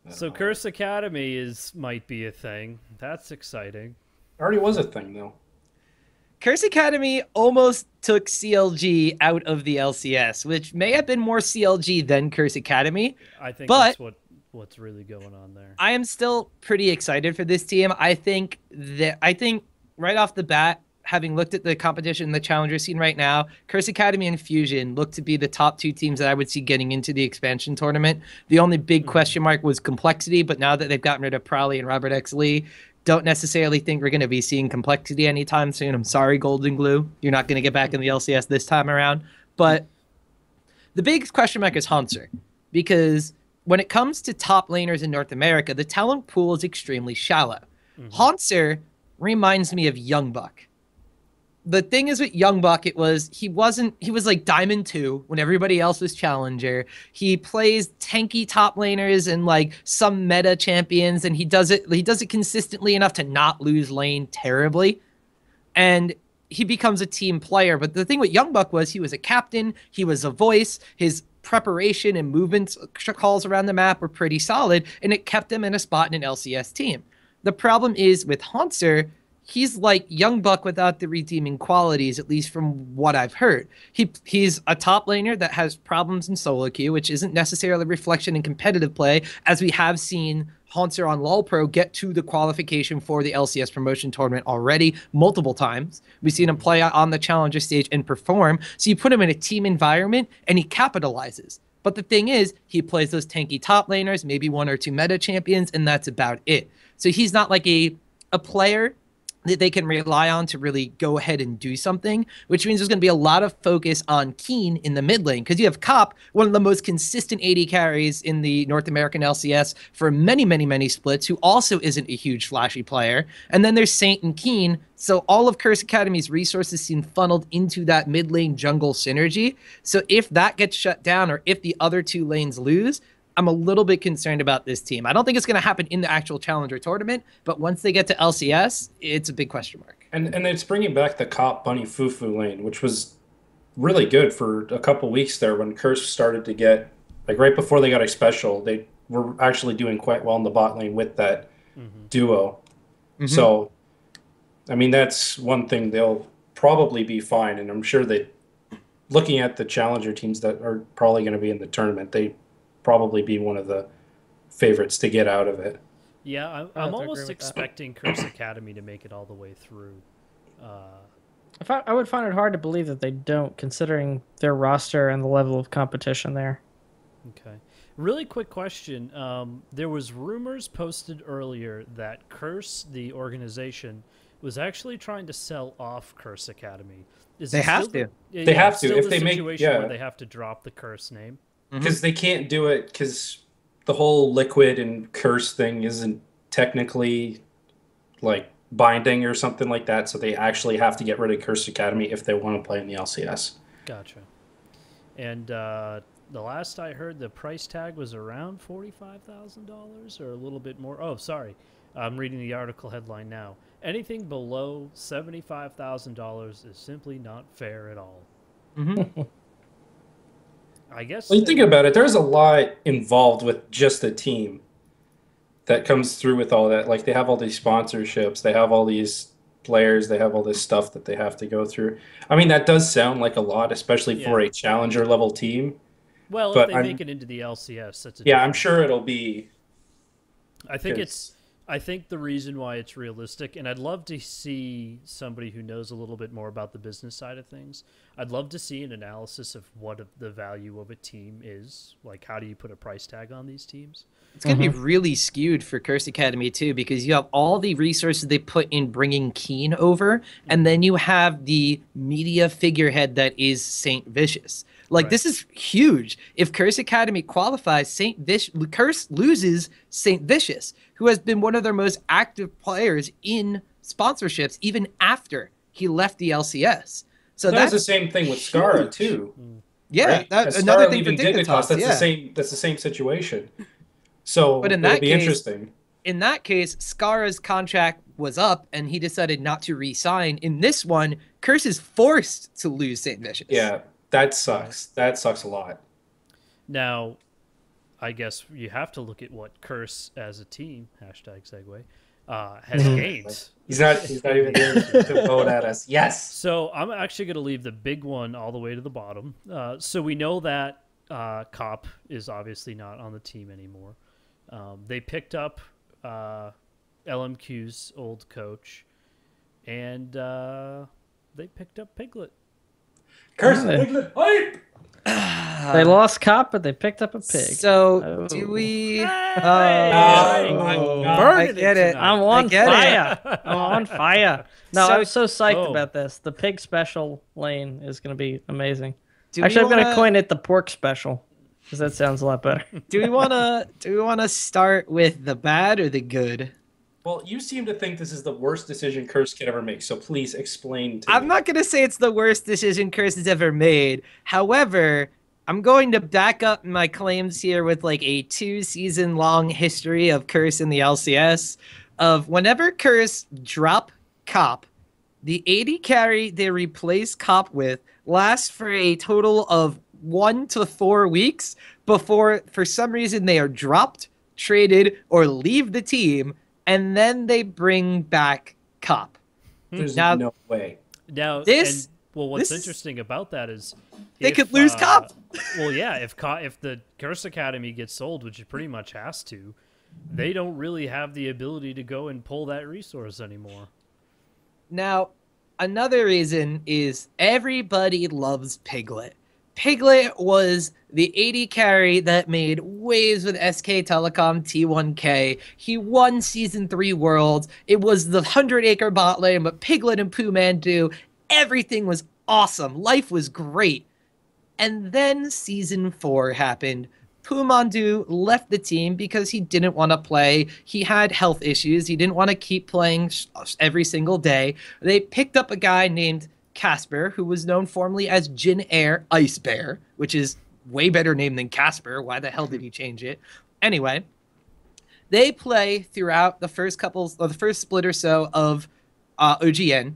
So Curse Academy might be a thing. That's exciting. already was a thing though. Curse Academy almost took CLG out of the LCS, which may have been more CLG than Curse Academy. I think but that's what's really going on there. I am still pretty excited for this team. I think right off the bat, having looked at the competition, the challenger scene right now, Curse Academy and Fusion look to be the top two teams that I would see getting into the expansion tournament. The only big question mark was complexity, but now that they've gotten rid of Prowley and Robert X. Lee, don't necessarily think we're going to be seeing complexity anytime soon. I'm sorry, Golden Glue. You're not going to get back in the LCS this time around. But the big question mark is Hanser, because when it comes to top laners in North America, the talent pool is extremely shallow. Hanser reminds me of Young Buck. The thing is with Young Buck, he was like Diamond 2 when everybody else was Challenger. He plays tanky top laners and like some meta champions, and he does it consistently enough to not lose lane terribly. And he becomes a team player. But the thing with Young Buck was he was a captain, he was a voice, his preparation and movements calls around the map were pretty solid, and it kept him in a spot in an LCS team. The problem is with Hanser, he's like Young Buck without the redeeming qualities, at least from what I've heard. He's a top laner that has problems in solo queue, which isn't necessarily a reflection in competitive play, as we have seen Hanser on LoL Pro get to the qualification for the LCS promotion tournament already multiple times. We've seen him play on the challenger stage and perform. So you put him in a team environment and he capitalizes. But the thing is, he plays those tanky top laners, maybe one or two meta champions, and that's about it. So he's not like a player that they can rely on to really go ahead and do something, which means there's going to be a lot of focus on Keen in the mid lane, because you have Cop, one of the most consistent AD carries in the North American LCS for many, many, many splits, who also isn't a huge flashy player. And then there's Saint and Keen. So all of Curse Academy's resources seem funneled into that mid lane jungle synergy. So if that gets shut down, or if the other two lanes lose, I'm a little bit concerned about this team. I don't think it's going to happen in the actual Challenger tournament, but once they get to LCS, it's a big question mark. And it's bringing back the Cop Bunny Fufu lane, which was really good for a couple weeks there when Curse started to get, like right before they got a special, they were actually doing quite well in the bot lane with that duo. So, I mean, that's one thing they'll probably be fine. And I'm sure that looking at the Challenger teams that are probably going to be in the tournament, they probably be one of the favorites to get out of it. Yeah, I'm almost expecting Curse Academy to make it all the way through. I would find it hard to believe that they don't, considering their roster and the level of competition there. Okay. Really quick question. There was rumors posted earlier that Curse, the organization, was actually trying to sell off Curse Academy. They have to. They have to. If they make, where they have to drop the Curse name. Because they can't do it, because the whole Liquid and Curse thing isn't technically like binding or something like that, so they actually have to get rid of Curse Academy if they want to play in the LCS. Gotcha. And the last I heard, the price tag was around $45,000 or a little bit more. Oh, sorry. I'm reading the article headline now. Anything below $75,000 is simply not fair at all. I guess. Well, you think about it, there's a lot involved with just a team that comes through with all that. Like, they have all these sponsorships, they have all these players, they have all this stuff that they have to go through. I mean, that does sound like a lot, especially for a challenger level team. Well, but if they make it into the LCS, that's I'm sure it'll be. I think the reason why it's realistic, and I'd love to see somebody who knows a little bit more about the business side of things. I'd love to see an analysis of what the value of a team is. Like, how do you put a price tag on these teams? It's going to be really skewed for Curse Academy, too, because you have all the resources they put in bringing Keen over, and then you have the media figurehead that is Saint Vicious. Like, this is huge. If Curse Academy qualifies, Curse loses Saint Vicious, who has been one of their most active players in sponsorships even after he left the LCS. So that's the same thing with Skara too. Yeah, right? that's another thing for Dignitas. That's the same situation. So but it'll be interesting. In that case, Skara's contract was up and he decided not to re-sign. In this one, Curse is forced to lose Saint Vicious. Yeah, that sucks. That sucks a lot. Now, I guess you have to look at what Curse as a team, #segue, has gained. He's not even here to vote at us. Yes. So I'm actually going to leave the big one all the way to the bottom. So we know that Kopp is obviously not on the team anymore. They picked up LMQ's old coach, and they picked up Piglet. Curse Piglet hype! They lost Kopp, but they picked up a pig. So do we? Oh my God. I get it. I'm on get fire. I'm on fire. No, So- I'm so psyched Oh. about this. The pig special lane is going to be amazing. Do we Actually, I'm going to wanna- coin it the pork special because that sounds a lot better. Do we wanna start with the bad or the good? Well, you seem to think this is the worst decision Curse could ever make, so please explain to me. I'm not gonna say it's the worst decision Curse has ever made. However, I'm going to back up my claims here with like a 2-season long history of Curse in the LCS. Of whenever Curse drop Kopp, the 80 carry they replace Kopp with lasts for a total of 1 to 4 weeks before, for some reason, they are dropped, traded, or leave the team, and then they bring back Kopp. There's Now- no way. Now, This- what's this- interesting about that is They if, could lose Kopp. Well, yeah, if the Curse Academy gets sold, which it pretty much has to, they don't really have the ability to go and pull that resource anymore. Now, another reason is everybody loves Piglet. Piglet was the 80 carry that made waves with SK Telecom T1K. He won Season 3 Worlds. It was the 100-acre bot lane, but Piglet and Pumandu, everything was awesome. Life was great. And then Season 4 happened. Pumandu left the team because he didn't want to play. He had health issues. He didn't want to keep playing every single day. They picked up a guy named Casper, who was known formerly as Jin Air Ice Bear, which is way better name than Casper. Why the hell did he change it? Anyway, they play throughout the first split or so of OGN,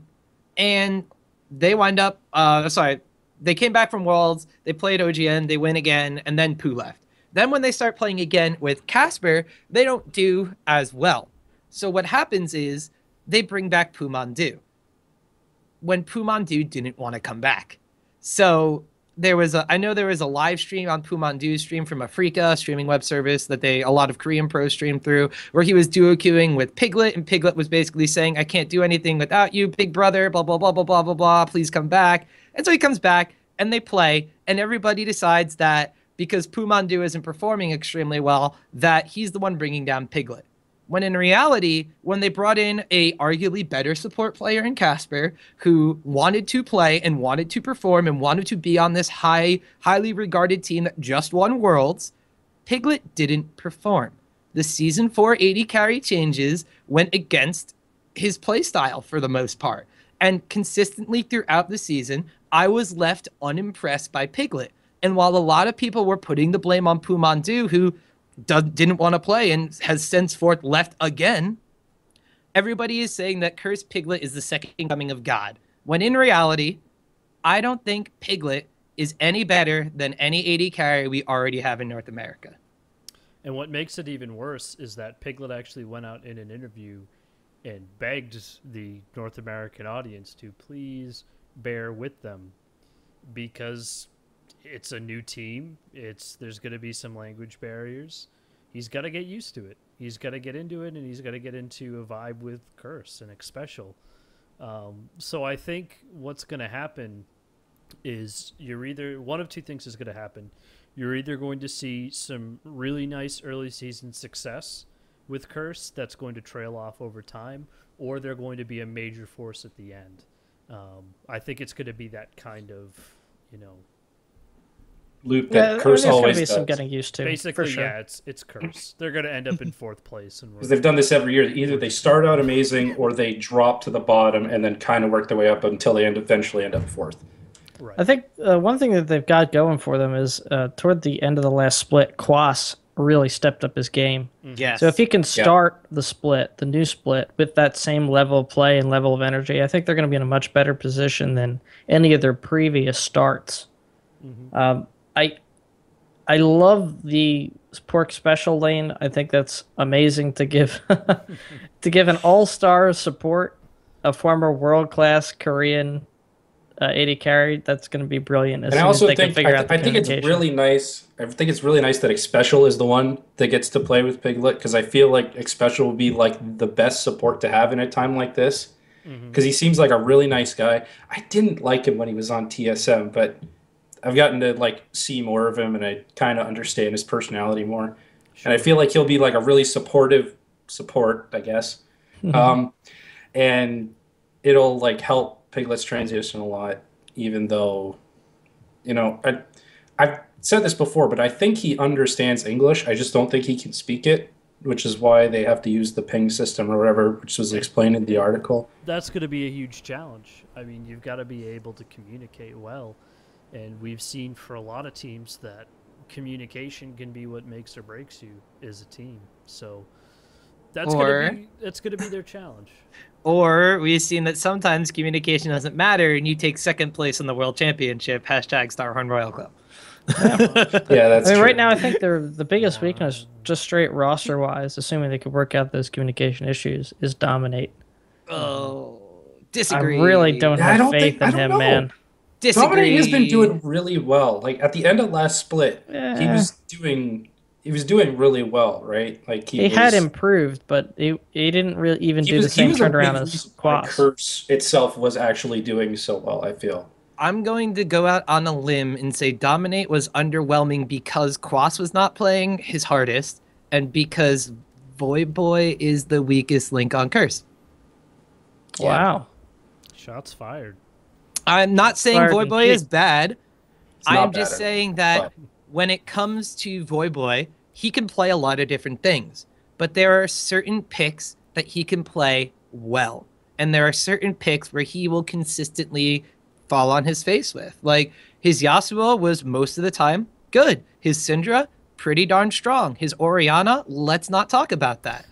and they wind up. They came back from Worlds. They played OGN. They win again, and then Pooh left. Then when they start playing again with Casper, they don't do as well. So what happens is they bring back Pumandu when Pumandu didn't want to come back. So I know there was a live stream on Pumandu's stream from Afrika, streaming web service that a lot of Korean pros streamed through, where he was duo queuing with Piglet, and Piglet was basically saying, I can't do anything without you, big brother, blah, blah, blah, blah, blah, blah, blah, please come back. And so he comes back, and they play, and everybody decides that because Pumandu isn't performing extremely well, that he's the one bringing down Piglet. When in reality, when they brought in a arguably better support player in Casper, who wanted to play and wanted to perform and wanted to be on this highly regarded team that just won Worlds, Piglet didn't perform. The Season 4 80 carry changes went against his playstyle for the most part. And consistently throughout the season, I was left unimpressed by Piglet. And while a lot of people were putting the blame on Pumandu, who didn't want to play and has since forth left again, everybody is saying that Cursed Piglet is the second coming of God. When in reality, I don't think Piglet is any better than any 80 carry we already have in North America. And what makes it even worse is that Piglet actually went out in an interview and begged the North American audience to please bear with them because it's a new team. There's going to be some language barriers. He's got to get used to it. He's got to get into it, and he's got to get into a vibe with Curse and Xpecial. So I think what's going to happen is one of two things is going to happen. You're either going to see some really nice early season success with Curse that's going to trail off over time, or they're going to be a major force at the end. I think it's going to be that kind of, loop that Curse there's always gonna be does. some getting used to. basically, for sure. yeah, it's Curse. They're going to end up in fourth place. Because they've done this every year. Either they start out amazing or they drop to the bottom and then kind of work their way up until they eventually end up fourth. Right. I think one thing that they've got going for them is toward the end of the last split, Quas really stepped up his game. Yes. So if he can start the new split, with that same level of play and level of energy, I think they're going to be in a much better position than any of their previous starts. I love the pork special lane. I think that's amazing to give to give an all-star support, a former world-class Korean AD carry. That's going to be brilliant as And I soon as also they can think figure out the I think it's communication. really nice. I think it's really nice that Xpecial is the one that gets to play with Piglet because I feel like Xpecial will be like the best support to have in a time like this Hmm. because he seems like a really nice guy. I didn't like him when he was on TSM, but I've gotten to like see more of him and I kind of understand his personality more. And I Sure. feel like he'll be like a really supportive support, I guess. Um, and it'll like help Piglet's transition a lot, even though I've said this before, but I think he understands English. I just don't think he can speak it, which is why they have to use the ping system or whatever, which was explained in the article. That's going to be a huge challenge. I mean, you've got to be able to communicate well. And we've seen for a lot of teams that communication can be what makes or breaks you as a team. So Or that's going to be their challenge. or we've seen that sometimes communication doesn't matter and you take second place in the world championship, hashtag Starhorn Royal Club. Yeah, that's I mean, true. right now, I think the biggest weakness, just straight roster wise, assuming they could work out those communication issues, is dominate. Oh, I disagree. really don't I have don't faith think I in don't him, know. man. Dominic has been Disagree. doing really well. Like at the end of last split, he Yeah. was doing really well, right? Like He had improved, but he didn't really even do the he same was a turnaround big as reason why Quas. Curse itself was actually doing so well, I feel. I'm going to go out on a limb and say Dominate was underwhelming because Quas was not playing his hardest and because Void is the weakest link on Curse. Wow. Shots fired. I'm not saying Fired Void and is bad. It's I not am bad just at all, saying that but when it comes to Void he can play a lot of different things, but there are certain picks that he can play well, and there are certain picks where he will consistently fall on his face with. Like his Yasuo was most of the time good. His Syndra pretty darn strong. His Orianna, let's not talk about that.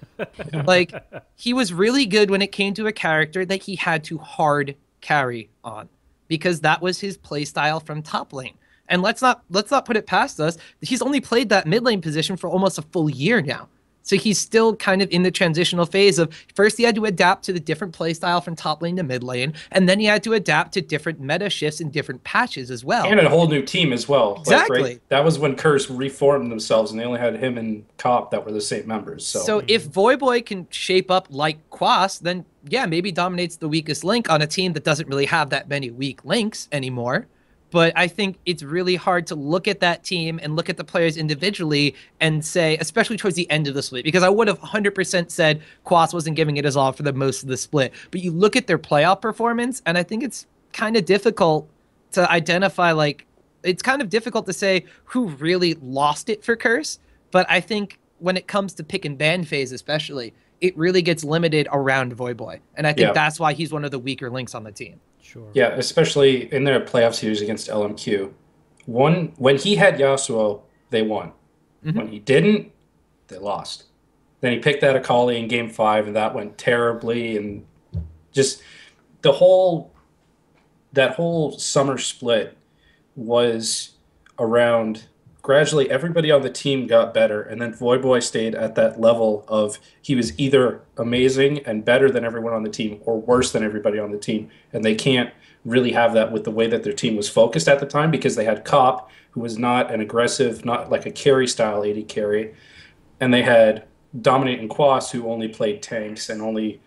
Like he was really good when it came to a character that he had to hard carry on because that was his play style from top lane. And let's not put it past us. He's only played that mid lane position for almost a full year now. So he's still kind of in the transitional phase of first he had to adapt to the different play style from top lane to mid lane, and then he had to adapt to different meta shifts and different patches as well. and a whole new team as well. Exactly. Like, right? That was when Curse reformed themselves, and they only had him and Cop that were the same members. So if Voyboy can shape up like Quas, then yeah, maybe Dominate's the weakest link on a team that doesn't really have that many weak links anymore. But I think it's really hard to look at that team and look at the players individually and say, especially towards the end of the split, because I would have 100% said Quas wasn't giving it his all for the most of the split. But you look at their playoff performance, and I think it's kind of difficult to identify, like, it's kind of difficult to say who really lost it for Curse. But I think when it comes to pick and ban phase especially, it really gets limited around Voyboy. And I think that's why he's one of the weaker links on the team. Sure. Yeah, especially in their playoff series against LMQ. When he had Yasuo, they won. Mhm. When he didn't, they lost. Then he picked that Akali in game 5, and that went terribly. And just that whole summer split was around gradually everybody on the team got better, and then Voyboy stayed at that level of he was either amazing and better than everyone on the team or worse than everybody on the team. And they can't really have that with the way that their team was focused at the time because they had Cop, who was not an aggressive, not like a carry style AD carry, and they had Dominate and Quas, who only played tanks and only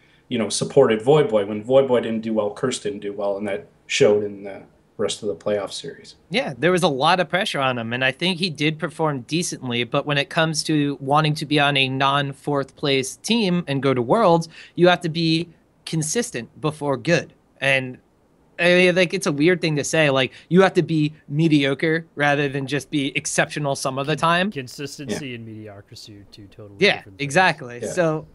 supported Voyboy. When Voyboy didn't do well, Curse didn't do well, and that showed in the rest of the playoff series. Yeah, there was a lot of pressure on him, and I think he did perform decently. But when it comes to wanting to be on a non-fourth place team and go to Worlds, you have to be consistent before good. And I mean, like, it's a weird thing to say. Like, you have to be mediocre rather than just be exceptional some of the time. Consistency and mediocrity are two totally Yeah, different things. exactly. Yeah. So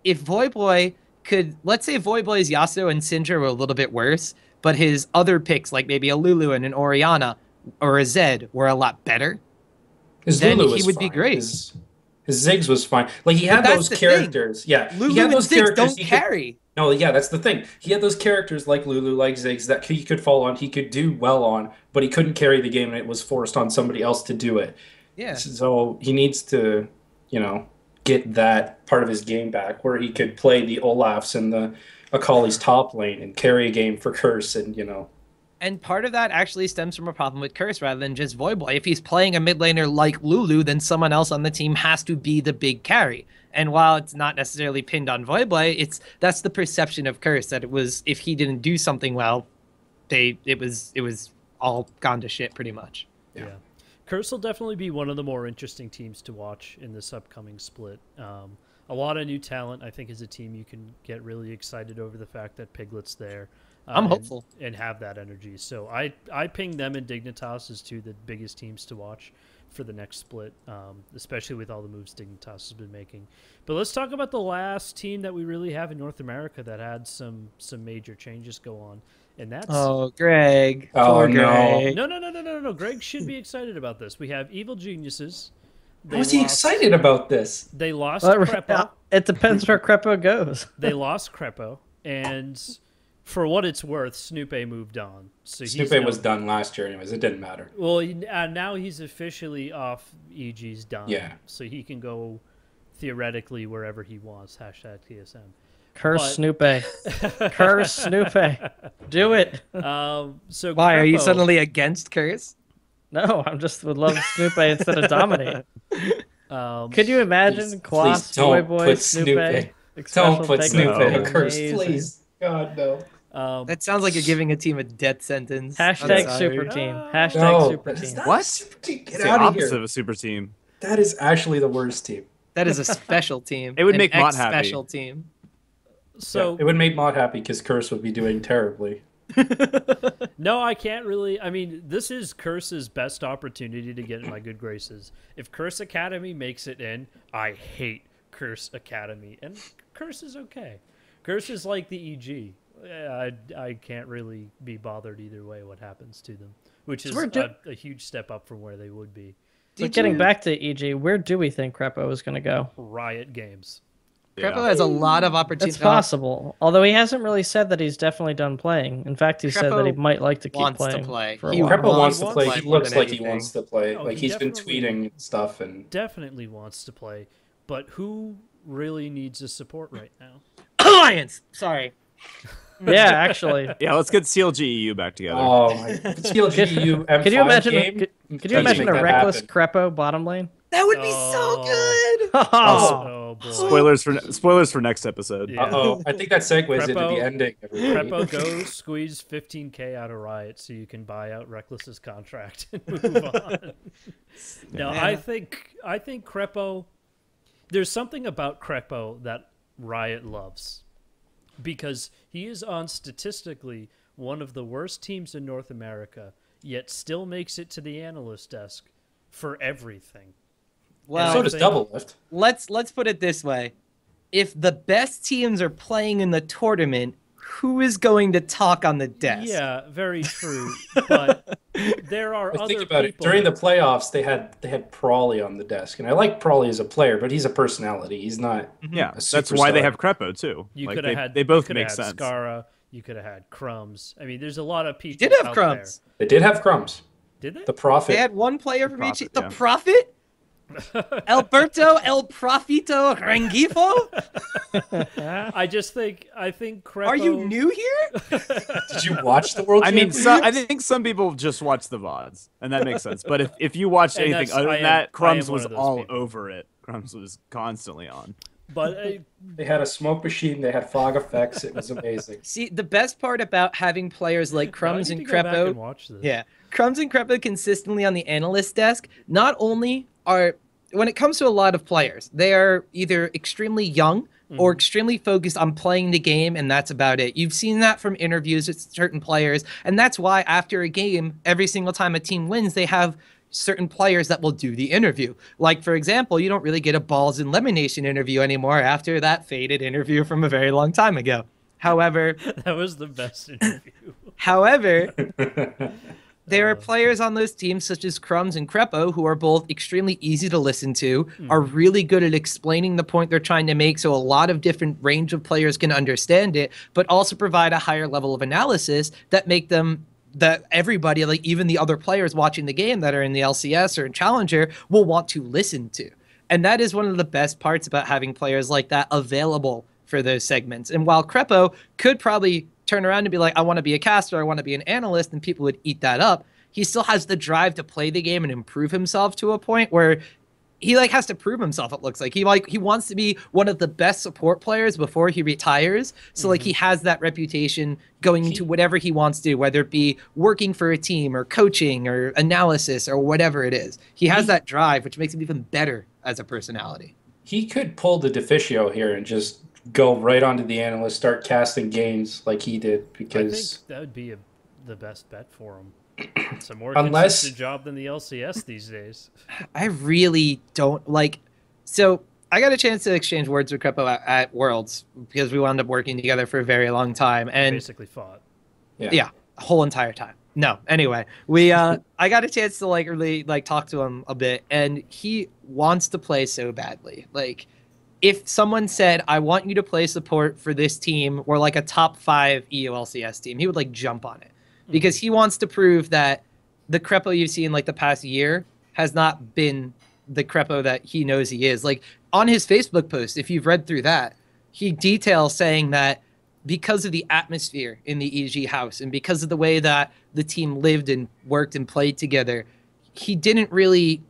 if Voyboy could, let's say Voyboy's Yasuo and Syndra were a little bit worse, but his other picks, like maybe a Lulu and an Orianna or a Zed, were a lot better, then Lulu he was would be fine. great. His Ziggs was fine. Like he had that's those the characters. Yeah, Lulu he had and those Ziggs characters. don't carry. No, yeah, that's the thing. He had those characters like Lulu, like Ziggs that he could fall on, he could do well on, but he couldn't carry the game, and it was forced on somebody else to do it. Yeah. So he needs to, get that part of his game back where he could play the Olafs and the Akali's top lane and carry a game for Curse and. And part of that actually stems from a problem with Curse rather than just Voyboy. If he's playing a mid laner like Lulu, then someone else on the team has to be the big carry. And while it's not necessarily pinned on Voyboy, that's the perception of Curse, that it was, if he didn't do something well, it was all gone to shit pretty much. Yeah. Curse will definitely be one of the more interesting teams to watch in this upcoming split. A lot of new talent. I think as a team you can get really excited over the fact that Piglet's there. I'm hopeful. And have that energy. So I ping them and Dignitas as two of the biggest teams to watch for the next split, especially with all the moves Dignitas has been making. But let's talk about the last team that we really have in North America that had some major changes go on. And that's Greg. Oh, Poor no. Greg. No. Greg should be excited about this. We have Evil Geniuses. How is he excited about this? They lost Crepo. It depends where Crepo goes. They lost Crepo, and for what it's worth, Snoopy moved on. So Snoopy was done last year anyways. It didn't matter. Well, now he's officially off EG's done. Yeah. So he can go theoretically wherever he wants. #TSM. Curse Snoopy. Curse Snoopy. Do it. So Why, are you Crepo- suddenly against Curse? No, I'm just would love Snoopy instead of Dominate. Um, Could you imagine Quas, don't Boy, put Snoopy? Don't Special put pick? Snoopy No. on Curse, Amazing. please. God, no. That sounds like you're giving a team a death sentence. I'm Hashtag sorry. super team. No. Hashtag No, super that's team. not What? a super team. Get It's the out of opposite here. of a super team. That is actually the worst team. That is a special team. It would An make Mott happy. Special team. So It would make Mod happy because Curse would be doing terribly. no, I can't really. I mean, this is Curse's best opportunity to get in my good graces. If Curse Academy makes it in, I hate Curse Academy, and Curse is okay. Curse is like the EG. I can't really be bothered either way what happens to them, which is a huge step up from where they would be. But getting back to EG, where do we think Crepo is going to go? Riot Games. Crepo has a lot of opportunities. It's possible. Although he hasn't really said that he's definitely done playing. In fact, he said that he Crepo might like to keep wants to playing. play. For a He while. Crepo wants to wants play. to He play more looks than like he anything. wants to play. No, Like he he's been definitely- tweeting and stuff. And Definitely wants to play, but who really needs his support right now? Alliance. Sorry. Yeah, actually. Yeah, let's get CLGEU back together. oh my, CLGU M5 Could you imagine? game. Could you imagine make a that reckless happen. Crepo bottom lane? That would be Oh. so good. Oh boy. Spoilers for next episode. Yeah. Uh-oh. I think that segues into Crepo- the ending. everybody. Crepo, go squeeze 15K out of Riot so you can buy out Reckless's contract and move on. No, Yeah. I think Crepo. There's something about Crepo that Riot loves, because he is on statistically one of the worst teams in North America, yet still makes it to the analyst desk for everything. Well, So does Doublelift. let's put it this way: if the best teams are playing in the tournament, who is going to talk on the desk? Yeah, very true. But there are But other think about it. people During the playoffs, they had Prawley on the desk, and I like Prawley as a player, but he's a personality. He's not. Yeah, A that's why they superstar. have Crepo too. You Like, could have had. they both you coulda make had sense. Skara. You could have had Crumbs. I mean, there's a lot of people. did have out Crumbs. They did have Crumbs. There. Did they? The Prophet. They had one player from each. Prophet, The yeah. Prophet. Alberto El Profito Rengifo? I think Crepo. Are you new here? Did you watch the World I mean, Championships? I think some people just watch the VODs, and that makes sense. But if you watched And anything that's- other I than am- that, Crumbs I am one was of those all people. over it. Crumbs was constantly on. But They had a smoke machine. They had fog effects. It was amazing. See, the best part about having players like Crumbs I and need to go back Crepo, and watch this. yeah, Crumbs and Crepo consistently on the analyst desk, not only are, when it comes to a lot of players, they are either extremely young or extremely focused on playing the game, and that's about it. You've seen that from interviews with certain players, and that's why after a game, every single time a team wins, they have certain players that will do the interview. Like, for example, you don't really get a Balls and Elimination interview anymore after that faded interview from a very long time ago. However, That was the best interview. there are players on those teams such as Crumbs and Crepo who are both extremely easy to listen to, are really good at explaining the point they're trying to make so a lot of different range of players can understand it, but also provide a higher level of analysis that make them that everybody, like even the other players watching the game that are in the LCS or in Challenger, will want to listen to. And that is one of the best parts about having players like that available for those segments. And while Crepo could probably turn around and be like, I want to be a caster, I want to be an analyst, and people would eat that up, he still has the drive to play the game and improve himself to a point where he like has to prove himself. It looks like he wants to be one of the best support players before he retires. So like he has that reputation going into whatever he wants to do, whether it be working for a team or coaching or analysis or whatever it is. He has that drive, which makes him even better as a personality. He could pull the Deficio here and just go right onto the analyst, start casting games like he did, because I think that would be the best bet for him. It's a more Unless- consistent job than the LCS these days. I really don't like. So I got a chance to exchange words with Crepo at Worlds because we wound up working together for a very long time, and Basically fought. yeah, the whole entire time. No, anyway, we I got a chance to like really like talk to him a bit, and he wants to play so badly. Like, if someone said, "I want you to play support for this team," or like a top 5 EULCS team, he would like jump on it. Because he wants to prove that the Crepo you've seen like the past year has not been the Crepo that he knows he is. Like on his Facebook post, if you've read through that, he details saying that because of the atmosphere in the EG house and because of the way that the team lived and worked and played together, he didn't really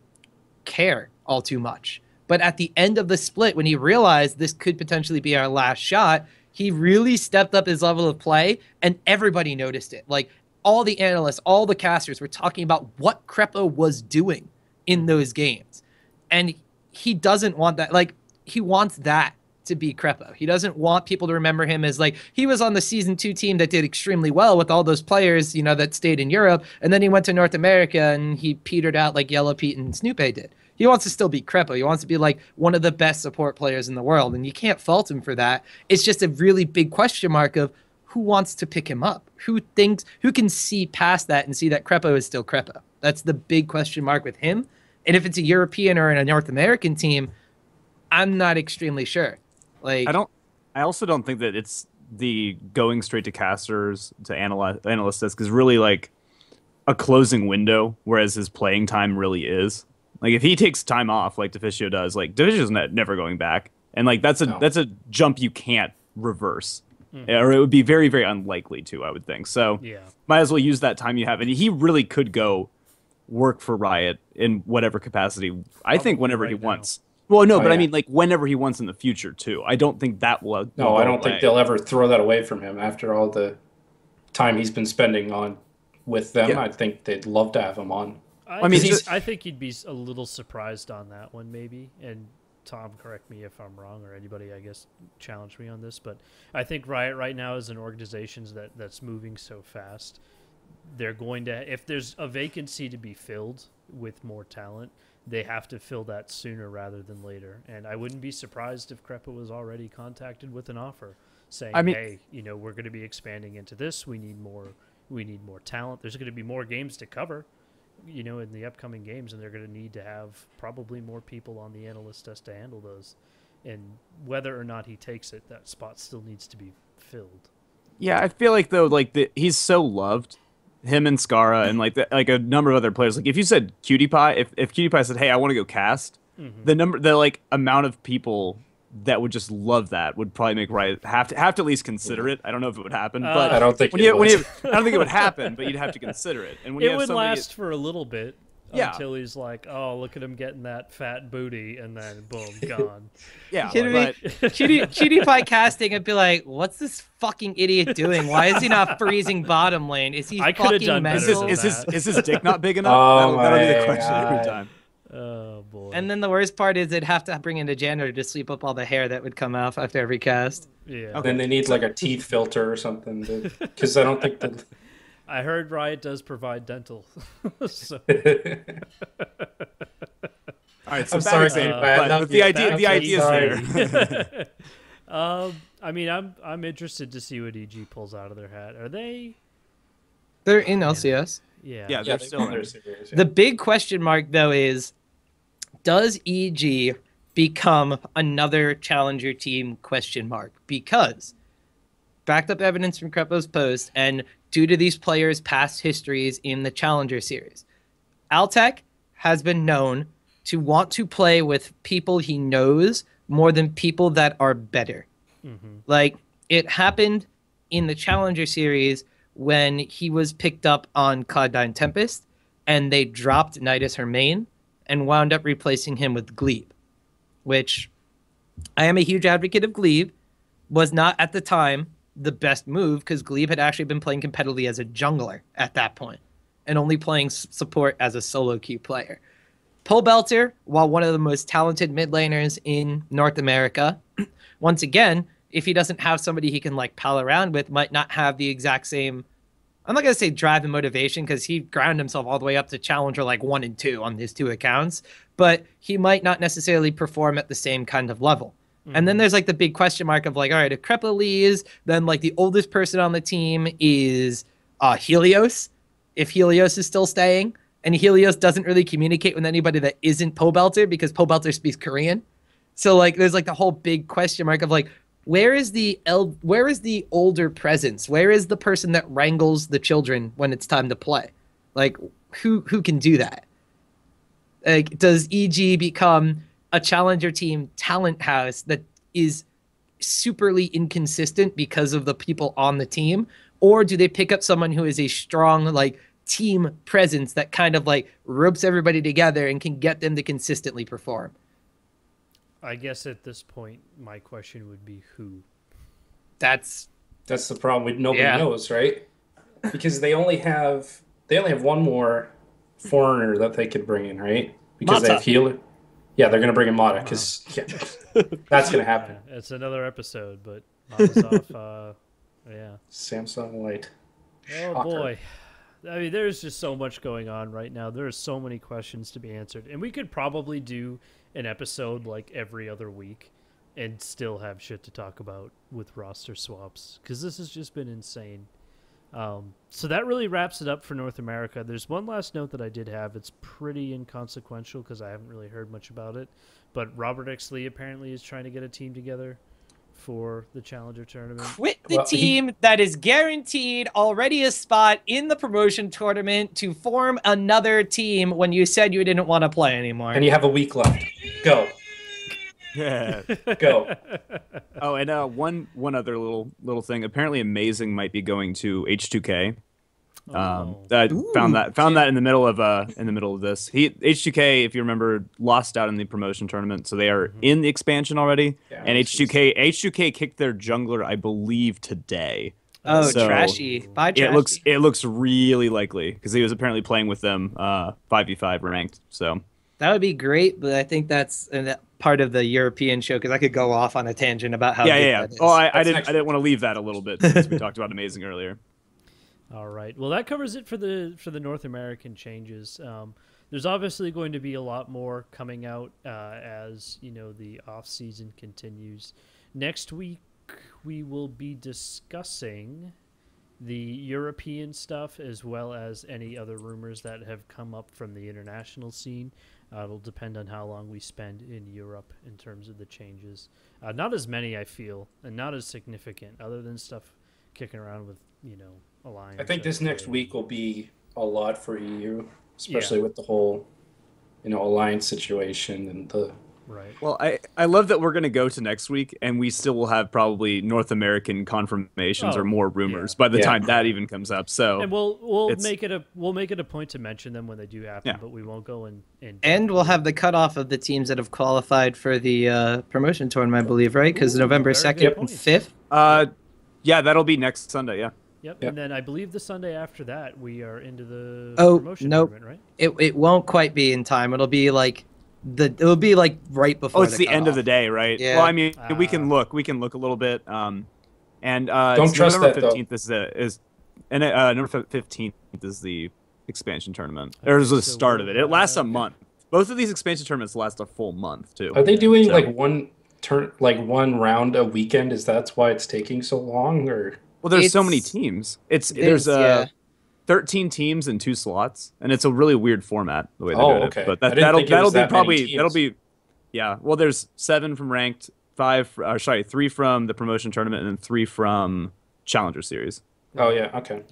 care all too much. But at the end of the split, when he realized this could potentially be our last shot, he really stepped up his level of play and everybody noticed it. Like, all the analysts, all the casters were talking about what Crepo was doing in those games. And he doesn't want that. Like, he wants that to be Crepo. He doesn't want people to remember him as like, he was on the season 2 team that did extremely well with all those players, you know, that stayed in Europe. And then he went to North America and he petered out like Yellow Pete and Snoop did. He wants to still be Crepo. He wants to be like one of the best support players in the world. And you can't fault him for that. It's just a really big question mark of, who wants to pick him up? Who can see past that and see that Crepo is still Crepo? That's the big question mark with him. And if it's a European or a North American team, I'm not extremely sure. Like, I also don't think that it's the going straight to casters to analysts is really like a closing window, whereas his playing time really is. Like if he takes time off, like Deficio does, like Deficio's never going back, and like that's a jump you can't reverse. Or it would be very, very unlikely to, I would think. So might as well use that time you have. And he really could go work for Riot in whatever capacity. I think whenever he wants. Well, no, but I mean, like, whenever he wants in the future, too. I don't think that will. No, I don't think they'll ever throw that away from him after all the time he's been spending on with them. Yeah. I think they'd love to have him on. I think he'd be a little surprised on that one, maybe. And Tom, correct me if I'm wrong, or anybody, I guess, challenge me on this. But I think Riot right now is an organization that's moving so fast. They're going to, if there's a vacancy to be filled with more talent, they have to fill that sooner rather than later. And I wouldn't be surprised if Crepa was already contacted with an offer saying, hey, you know, we're going to be expanding into this. We need more talent. There's going to be more games to cover, you know, in the upcoming games, and they're going to need to have probably more people on the analyst desk to handle those. And whether or not he takes it, that spot still needs to be filled. Yeah, I feel like, though, like he's so loved, him and Skara and like a number of other players. Like if you said Cutie Pie, if Cutie Pie said, hey, I want to go cast, the like amount of people that would just love that would probably make Riot have to at least consider it. I don't know if it would happen, but I don't think I don't think it would happen, but you'd have to consider it. And when it would last for a little bit, until he's like, oh, look at him getting that fat booty, and then boom, gone. Yeah, Cutie Pie casting, I'd be like, what's this fucking idiot doing? Why is he not freezing bottom lane? Is he fucking mental? Is his dick not big enough? That'll be the question every time. Oh boy! And then the worst part is they'd have to bring in a janitor to sweep up all the hair that would come off after every cast. Yeah. Okay. Then they need like a teeth filter or something, because I don't think that. I heard Riot does provide dental. So. All right, so I'm sorry, but the idea is there. I mean, I'm interested to see what EG pulls out of their hat. Are they? They're in LCS. Yeah, they're still in. The big question mark though is, does EG become another challenger team? Question mark, because backed up evidence from Crepo's post, and due to these players' past histories in the Challenger Series, Altec has been known to want to play with people he knows more than people that are better. Like, it happened in the Challenger Series when he was picked up on Cloud9 Tempest, and they dropped Nidus Hermain and wound up replacing him with Glebe, which I am a huge advocate of Glebe, was not at the time the best move because Glebe had actually been playing competitively as a jungler at that point and only playing support as a solo queue player. Pole Belter, while one of the most talented mid laners in North America, once again, if he doesn't have somebody he can like pal around with, might not have the exact same, I'm not going to say drive and motivation because he ground himself all the way up to Challenger like 1 and 2 on his 2 accounts, but he might not necessarily perform at the same kind of level. And then there's like the big question mark of like, all right, if Crepo leaves, then like the oldest person on the team is Helios. If Helios is still staying, and Helios doesn't really communicate with anybody that isn't Pobelter because Pobelter speaks Korean. So like there's like the whole big question mark of like, where is the older presence? Where is the person that wrangles the children when it's time to play? Like who can do that? Like, does EG become a challenger team talent house that is superly inconsistent because of the people on the team? Or do they pick up someone who is a strong, like, team presence that kind of, like, ropes everybody together and can get them to consistently perform? I guess at this point, my question would be who? That's the problem. Nobody knows, right? Because they only have one more foreigner that they could bring in, right? Because they have healer. Yeah, they're going to bring in Mata because that's going to happen. Yeah, it's another episode, but Mata's off. Yeah. Samsung Light. Oh, Shocker. boy. I mean, there's just so much going on right now. There are so many questions to be answered. And we could probably do an episode like every other week and still have shit to talk about with roster swaps because this has just been insane. So that really wraps it up for North America. There's one last note that I did have. It's pretty inconsequential because I haven't really heard much about it. But Robert X. Lee apparently is trying to get a team together for the Challenger tournament. Quit the team that is guaranteed already a spot in the promotion tournament to form another team when you said you didn't want to play anymore. And you have a week left. Go. Yeah. Go. Oh, and one other little thing. Apparently, Amazing might be going to H2K. I found that in the middle of this. H2K, if you remember, lost out in the promotion tournament, so they are in the expansion already. Yeah, and H2K kicked their jungler, I believe, today. Oh, so trashy! Bye, trashy. It looks really likely because he was apparently playing with them 5v5 ranked. So that would be great, but I think that's part of the European show because I could go off on a tangent about how good that is. Oh, I didn't want to leave that a little bit since we talked about Amazing earlier. All right. Well, that covers it for the North American changes. There's obviously going to be a lot more coming out as the off season continues. Next week we will be discussing the European stuff as well as any other rumors that have come up from the international scene. It'll depend on how long we spend in Europe in terms of the changes. Not as many, I feel, and not as significant, other than stuff kicking around with Alliance. I think this next week will be a lot for EU, especially with the whole, Alliance situation and the. Right. Well, I love that we're going to go to next week, and we still will have probably North American confirmations or more rumors by the time that even comes up. So, and we'll make it a point to mention them when they do happen, but we won't go in. And we'll have the cutoff of the teams that have qualified for the promotion tournament, I believe, right? Because November 2nd and 5th. Yeah, that'll be next Sunday. Yeah. Yep, and then I believe the Sunday after that we are into the promotion tournament, right? It won't quite be in time. It'll be like right before. Oh, it's the end of the day, right? Yeah. Well, I mean, we can look a little bit. And don't trust November that 15th November 15th is the expansion tournament. There's the start of it. It lasts a month. Both of these expansion tournaments last a full month too. Are they doing like one round a weekend? That's why it's taking so long, or? Well, there's so many teams. There's 13 teams in 2 slots, and it's a really weird format the way they do it. Okay. But that'll be Well, there's 7 from ranked, 3 from the promotion tournament, and then 3 from Challenger Series. Oh yeah, okay.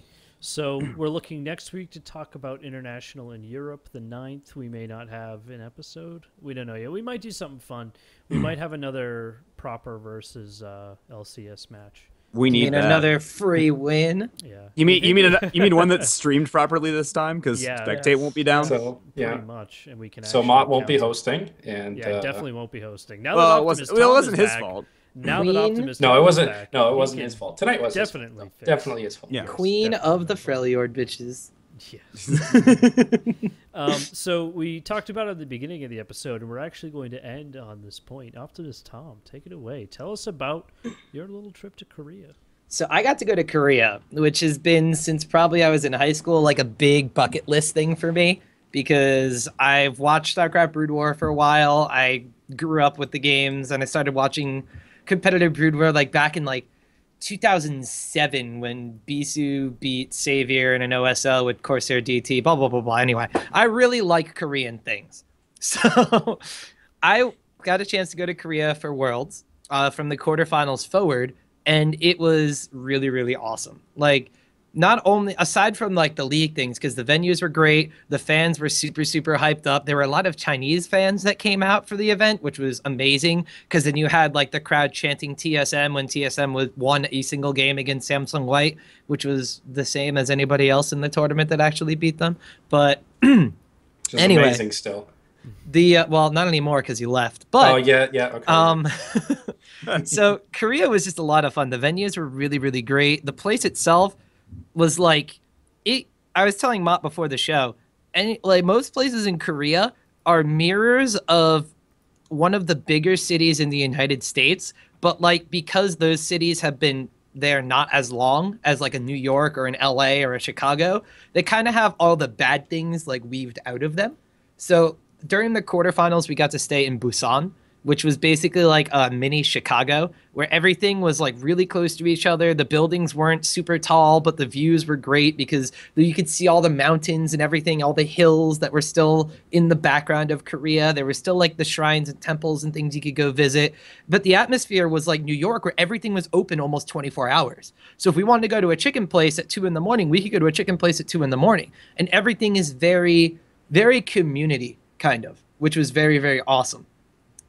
So we're looking next week to talk about International in Europe. The 9th, we may not have an episode. We don't know yet. We might do something fun. We might have another proper versus LCS match. We need that. Another free win. Yeah. You mean one that's streamed properly this time because Yeah. Spectate won't be down. So Pretty much, and we can. So actually Mott won't be count it. hosting, and Yeah, definitely won't be hosting. Now Well, that it Optimus wasn't, well, it Tom wasn't is his back, fault. Now that Queen- Optimus No, Tom it is wasn't. back, No, it he wasn't can his fault. Tonight was his Definitely fault. fix. Definitely his fault. Yeah. Queen of the Freljord bitches. Yes. So we talked about it at the beginning of the episode, and we're actually going to end on this point. Optimus Tom, take it away. Tell us about your little trip to Korea. So I got to go to Korea, which has been since probably I was in high school, like a big bucket list thing for me because I've watched StarCraft Brood War for a while. I grew up with the games and I started watching competitive Brood War like back in like 2007 when Bisu beat Savior in an OSL with Corsair DT, blah, blah, blah, blah. Anyway, I really like Korean things. So I got a chance to go to Korea for Worlds from the quarterfinals forward. And it was really, really awesome. Like, not only, aside from like the league things, because the venues were great, the fans were super, super hyped up. There were a lot of Chinese fans that came out for the event, which was amazing. Because then you had like the crowd chanting TSM when TSM won a single game against Samsung White, which was the same as anybody else in the tournament that actually beat them. But Just anyway. amazing still. Well, not anymore because he left. But Oh yeah, okay. So Korea was just a lot of fun. The venues were really, really great. The place itself was like it. I was telling Mott before the show, and like most places in Korea are mirrors of one of the bigger cities in the United States. But like because those cities have been there not as long as like a New York or an LA or a Chicago, they kind of have all the bad things like weaved out of them. So during the quarterfinals, we got to stay in Busan, which was basically like a mini Chicago, where everything was like really close to each other. The buildings weren't super tall, but the views were great because you could see all the mountains and everything, all the hills that were still in the background of Korea. There were still like the shrines and temples and things you could go visit. But the atmosphere was like New York, where everything was open almost 24 hours. So if we wanted to go to a chicken place at 2 a.m, we could go to a chicken place at 2 a.m. And everything is very, very community kind of, which was very, very awesome.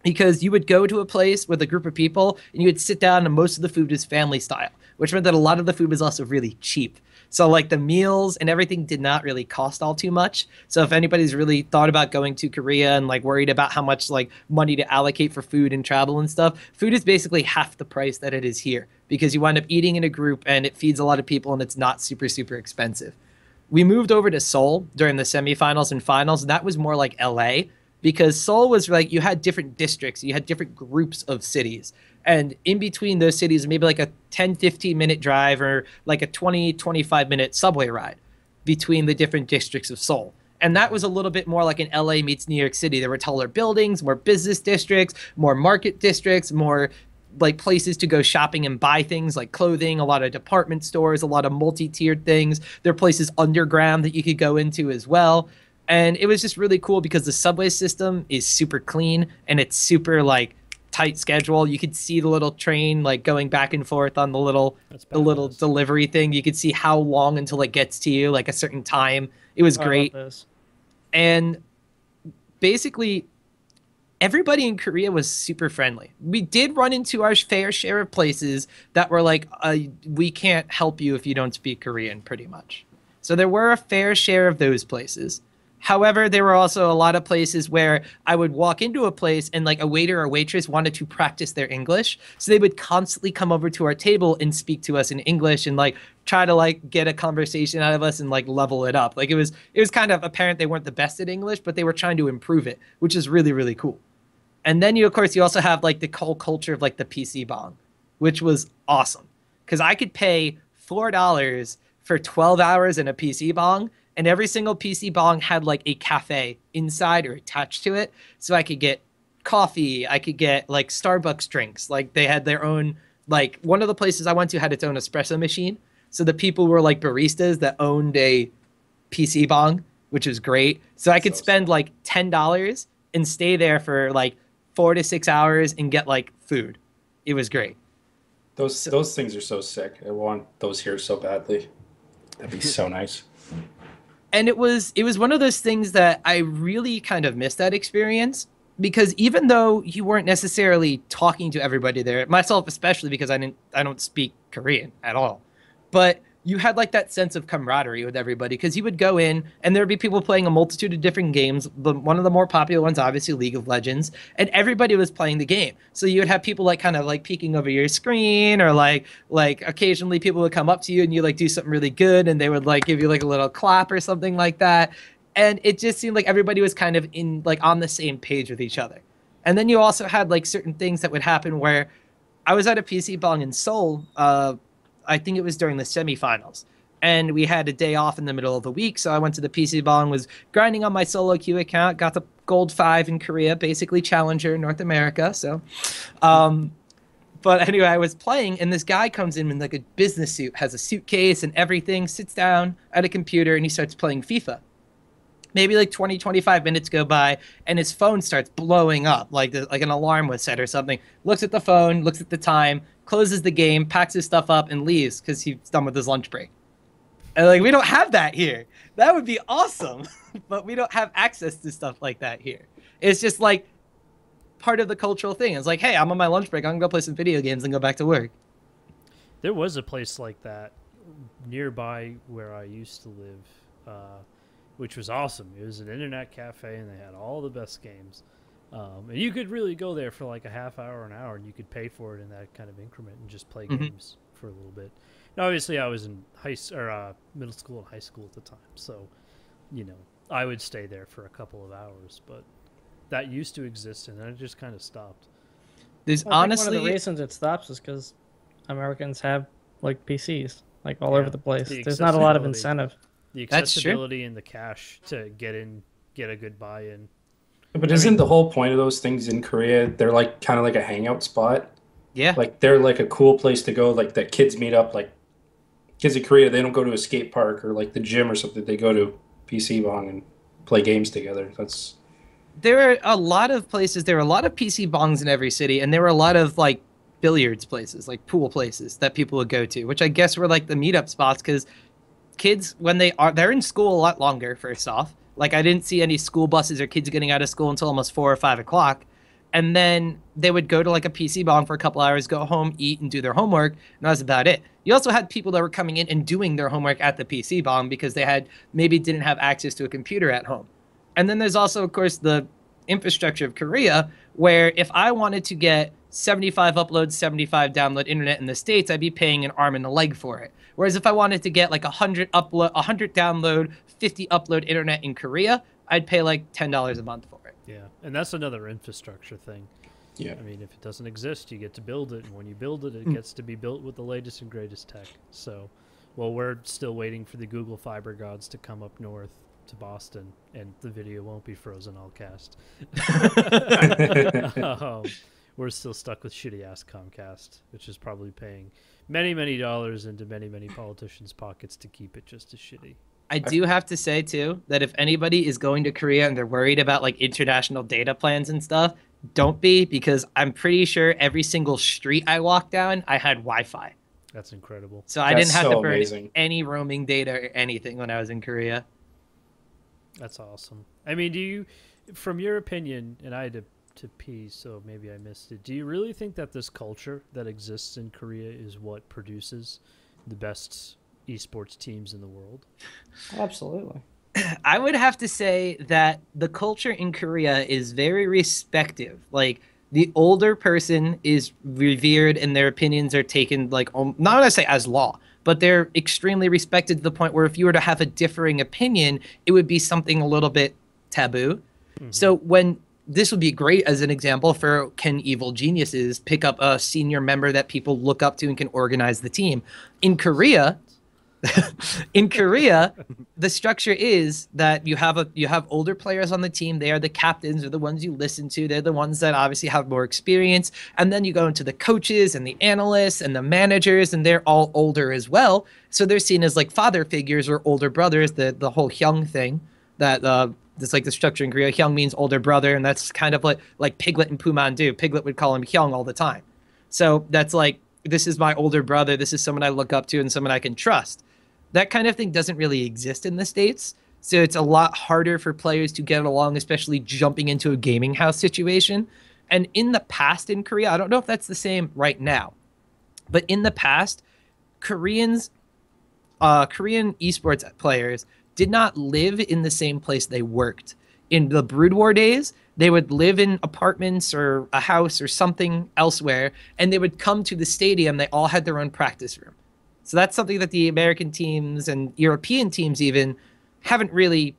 Because you would go to a place with a group of people and you would sit down and most of the food was family style, which meant that a lot of the food was also really cheap. So like the meals and everything did not really cost all too much. So if anybody's really thought about going to Korea and like worried about how much like money to allocate for food and travel and stuff, food is basically half the price that it is here because you wind up eating in a group and it feeds a lot of people and it's not super, super expensive. We moved over to Seoul during the semifinals and finals, and that was more like LA because Seoul was like you had different districts, you had different groups of cities. And in between those cities, maybe like a 10, 15-minute drive or like a 20, 25-minute subway ride between the different districts of Seoul. And that was a little bit more like an LA meets New York City. There were taller buildings, more business districts, more market districts, more like places to go shopping and buy things like clothing, a lot of department stores, a lot of multi-tiered things. There are places underground that you could go into as well. And it was just really cool because the subway system is super clean and it's super like tight schedule. You could see the little train like going back and forth on the little delivery thing. You could see how long until it gets to you, like a certain time. It was great. And basically everybody in Korea was super friendly. We did run into our fair share of places that were like, we can't help you if you don't speak Korean, pretty much. So there were a fair share of those places. However, there were also a lot of places where I would walk into a place and like a waiter or waitress wanted to practice their English. So they would constantly come over to our table and speak to us in English and like try to like get a conversation out of us and like level it up. Like it was kind of apparent they weren't the best at English, but they were trying to improve it, which is really, really cool. And then you also have like the whole culture of like the PC bong, which was awesome because I could pay $4 for 12 hours in a PC bong. And every single PC bong had like a cafe inside or attached to it. So I could get coffee. I could get like Starbucks drinks. Like they had their own, like one of the places I went to had its own espresso machine. So the people were like baristas that owned a PC bong, which was great. So I could spend like $10 and stay there for like 4 to 6 hours and get like food. It was great. Those things are so sick. I want those here so badly. That'd be so nice. And it was one of those things that I really kind of missed that experience, because even though you weren't necessarily talking to everybody there, myself especially, because I don't speak Korean at all, but you had like that sense of camaraderie with everybody, because you would go in and there would be people playing a multitude of different games. One of the more popular ones, obviously League of Legends, and everybody was playing the game. So you would have people like kind of like peeking over your screen, or like occasionally people would come up to you and you like do something really good and they would like give you like a little clap or something like that. And it just seemed like everybody was kind of in like on the same page with each other. And then you also had like certain things that would happen where I was at a PC Bong in Seoul, I think it was during the semifinals, and we had a day off in the middle of the week. So I went to the PC Bong, was grinding on my solo queue account, got the gold 5 in Korea, basically challenger in North America. So, but anyway, I was playing, and this guy comes in like a business suit, has a suitcase and everything, sits down at a computer, and he starts playing FIFA. Maybe like 20, 25 minutes go by, and his phone starts blowing up, like an alarm was set or something. Looks at the phone, looks at the time, closes the game, packs his stuff up, and leaves because he's done with his lunch break. And like, we don't have that here. That would be awesome, but we don't have access to stuff like that here. It's just like part of the cultural thing. It's like, hey, I'm on my lunch break. I'm gonna go play some video games and go back to work. There was a place like that nearby where I used to live, which was awesome. It was an internet cafe, and they had all the best games. And you could really go there for like a half hour, an hour, and you could pay for it in that kind of increment and just play games for a little bit. Now, obviously, I was in middle school and high school at the time, so I would stay there for a couple of hours. But that used to exist, and then it just kind of stopped. There's honestly one of the reasons it stops is because Americans have like PCs like all over the place. There's not a lot of incentive. The accessibility and the cash to get a good buy-in. But isn't the whole point of those things in Korea, they're like kind of like a hangout spot? Yeah. Like they're like a cool place to go, like that kids meet up. Like kids in Korea, they don't go to a skate park or like the gym or something. They go to PC Bong and play games together. There are a lot of places. There are a lot of PC Bongs in every city, and there were a lot of like billiards places, like pool places that people would go to, which I guess were like the meetup spots, because kids, when they're in school a lot longer, first off. Like, I didn't see any school buses or kids getting out of school until almost 4 or 5 o'clock. And then they would go to like a PC Bong for a couple hours, go home, eat, and do their homework. And that was about it. You also had people that were coming in and doing their homework at the PC Bong because they maybe didn't have access to a computer at home. And then there's also, of course, the infrastructure of Korea, where if I wanted to get 75 upload, 75 download internet in the States, I'd be paying an arm and a leg for it. Whereas if I wanted to get like 100 download, 50 upload internet in Korea, I'd pay like $10 a month for it. Yeah, and that's another infrastructure thing. Yeah. I mean, if it doesn't exist, you get to build it, and when you build it, it gets to be built with the latest and greatest tech. So, well, we're still waiting for the Google fiber gods to come up north to Boston, and the video won't be frozen all cast. We're still stuck with shitty-ass Comcast, which is probably paying many, many dollars into many, many politicians' pockets to keep it just as shitty. I do have to say, too, that if anybody is going to Korea and they're worried about, like, international data plans and stuff, don't be, because I'm pretty sure every single street I walked down, I had Wi-Fi. That's incredible. So I didn't have to burn any roaming data or anything when I was in Korea. That's awesome. I mean, from your opinion, and I had to pee, so maybe I missed it, do you really think that this culture that exists in Korea is what produces the best esports teams in the world? Absolutely. I would have to say that the culture in Korea is very respective. Like, the older person is revered and their opinions are taken, like, not going to say as law, but they're extremely respected to the point where if you were to have a differing opinion, it would be something a little bit taboo. Mm-hmm. So this would be great as an example for can evil geniuses pick up a senior member that people look up to and can organize the team. In Korea, the structure is that you have older players on the team. They are the captains, they're the ones you listen to. They're the ones that obviously have more experience. And then you go into the coaches and the analysts and the managers, and they're all older as well. So they're seen as like father figures or older brothers. The whole Hyung thing that it's like the structure in Korea. Hyung means older brother, and that's kind of like Piglet and Puman do. Piglet would call him Hyung all the time. So that's like this is my older brother, this is someone I look up to and someone I can trust. That kind of thing doesn't really exist in the States. So it's a lot harder for players to get along, especially jumping into a gaming house situation. And in the past in Korea, I don't know if that's the same right now, but in the past, Korean esports players did not live in the same place they worked. In the Brood War days, they would live in apartments or a house or something elsewhere, and they would come to the stadium. They all had their own practice room. So that's something that the American teams and European teams even haven't really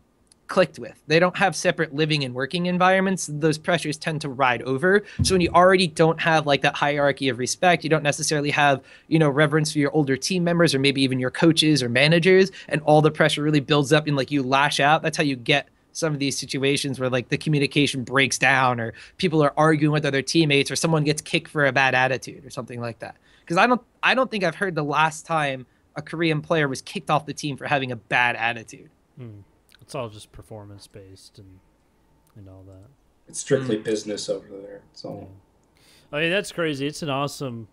clicked with. They don't have separate living and working environments. Those pressures tend to ride over. So when you already don't have like that hierarchy of respect, you don't necessarily have, reverence for your older team members or maybe even your coaches or managers, and all the pressure really builds up and like you lash out. That's how you get some of these situations where like the communication breaks down or people are arguing with other teammates or someone gets kicked for a bad attitude or something like that. Because I don't think I've heard the last time a Korean player was kicked off the team for having a bad attitude. It's all just performance based and all that. It's strictly business over there. So, I mean, that's crazy. It's an awesome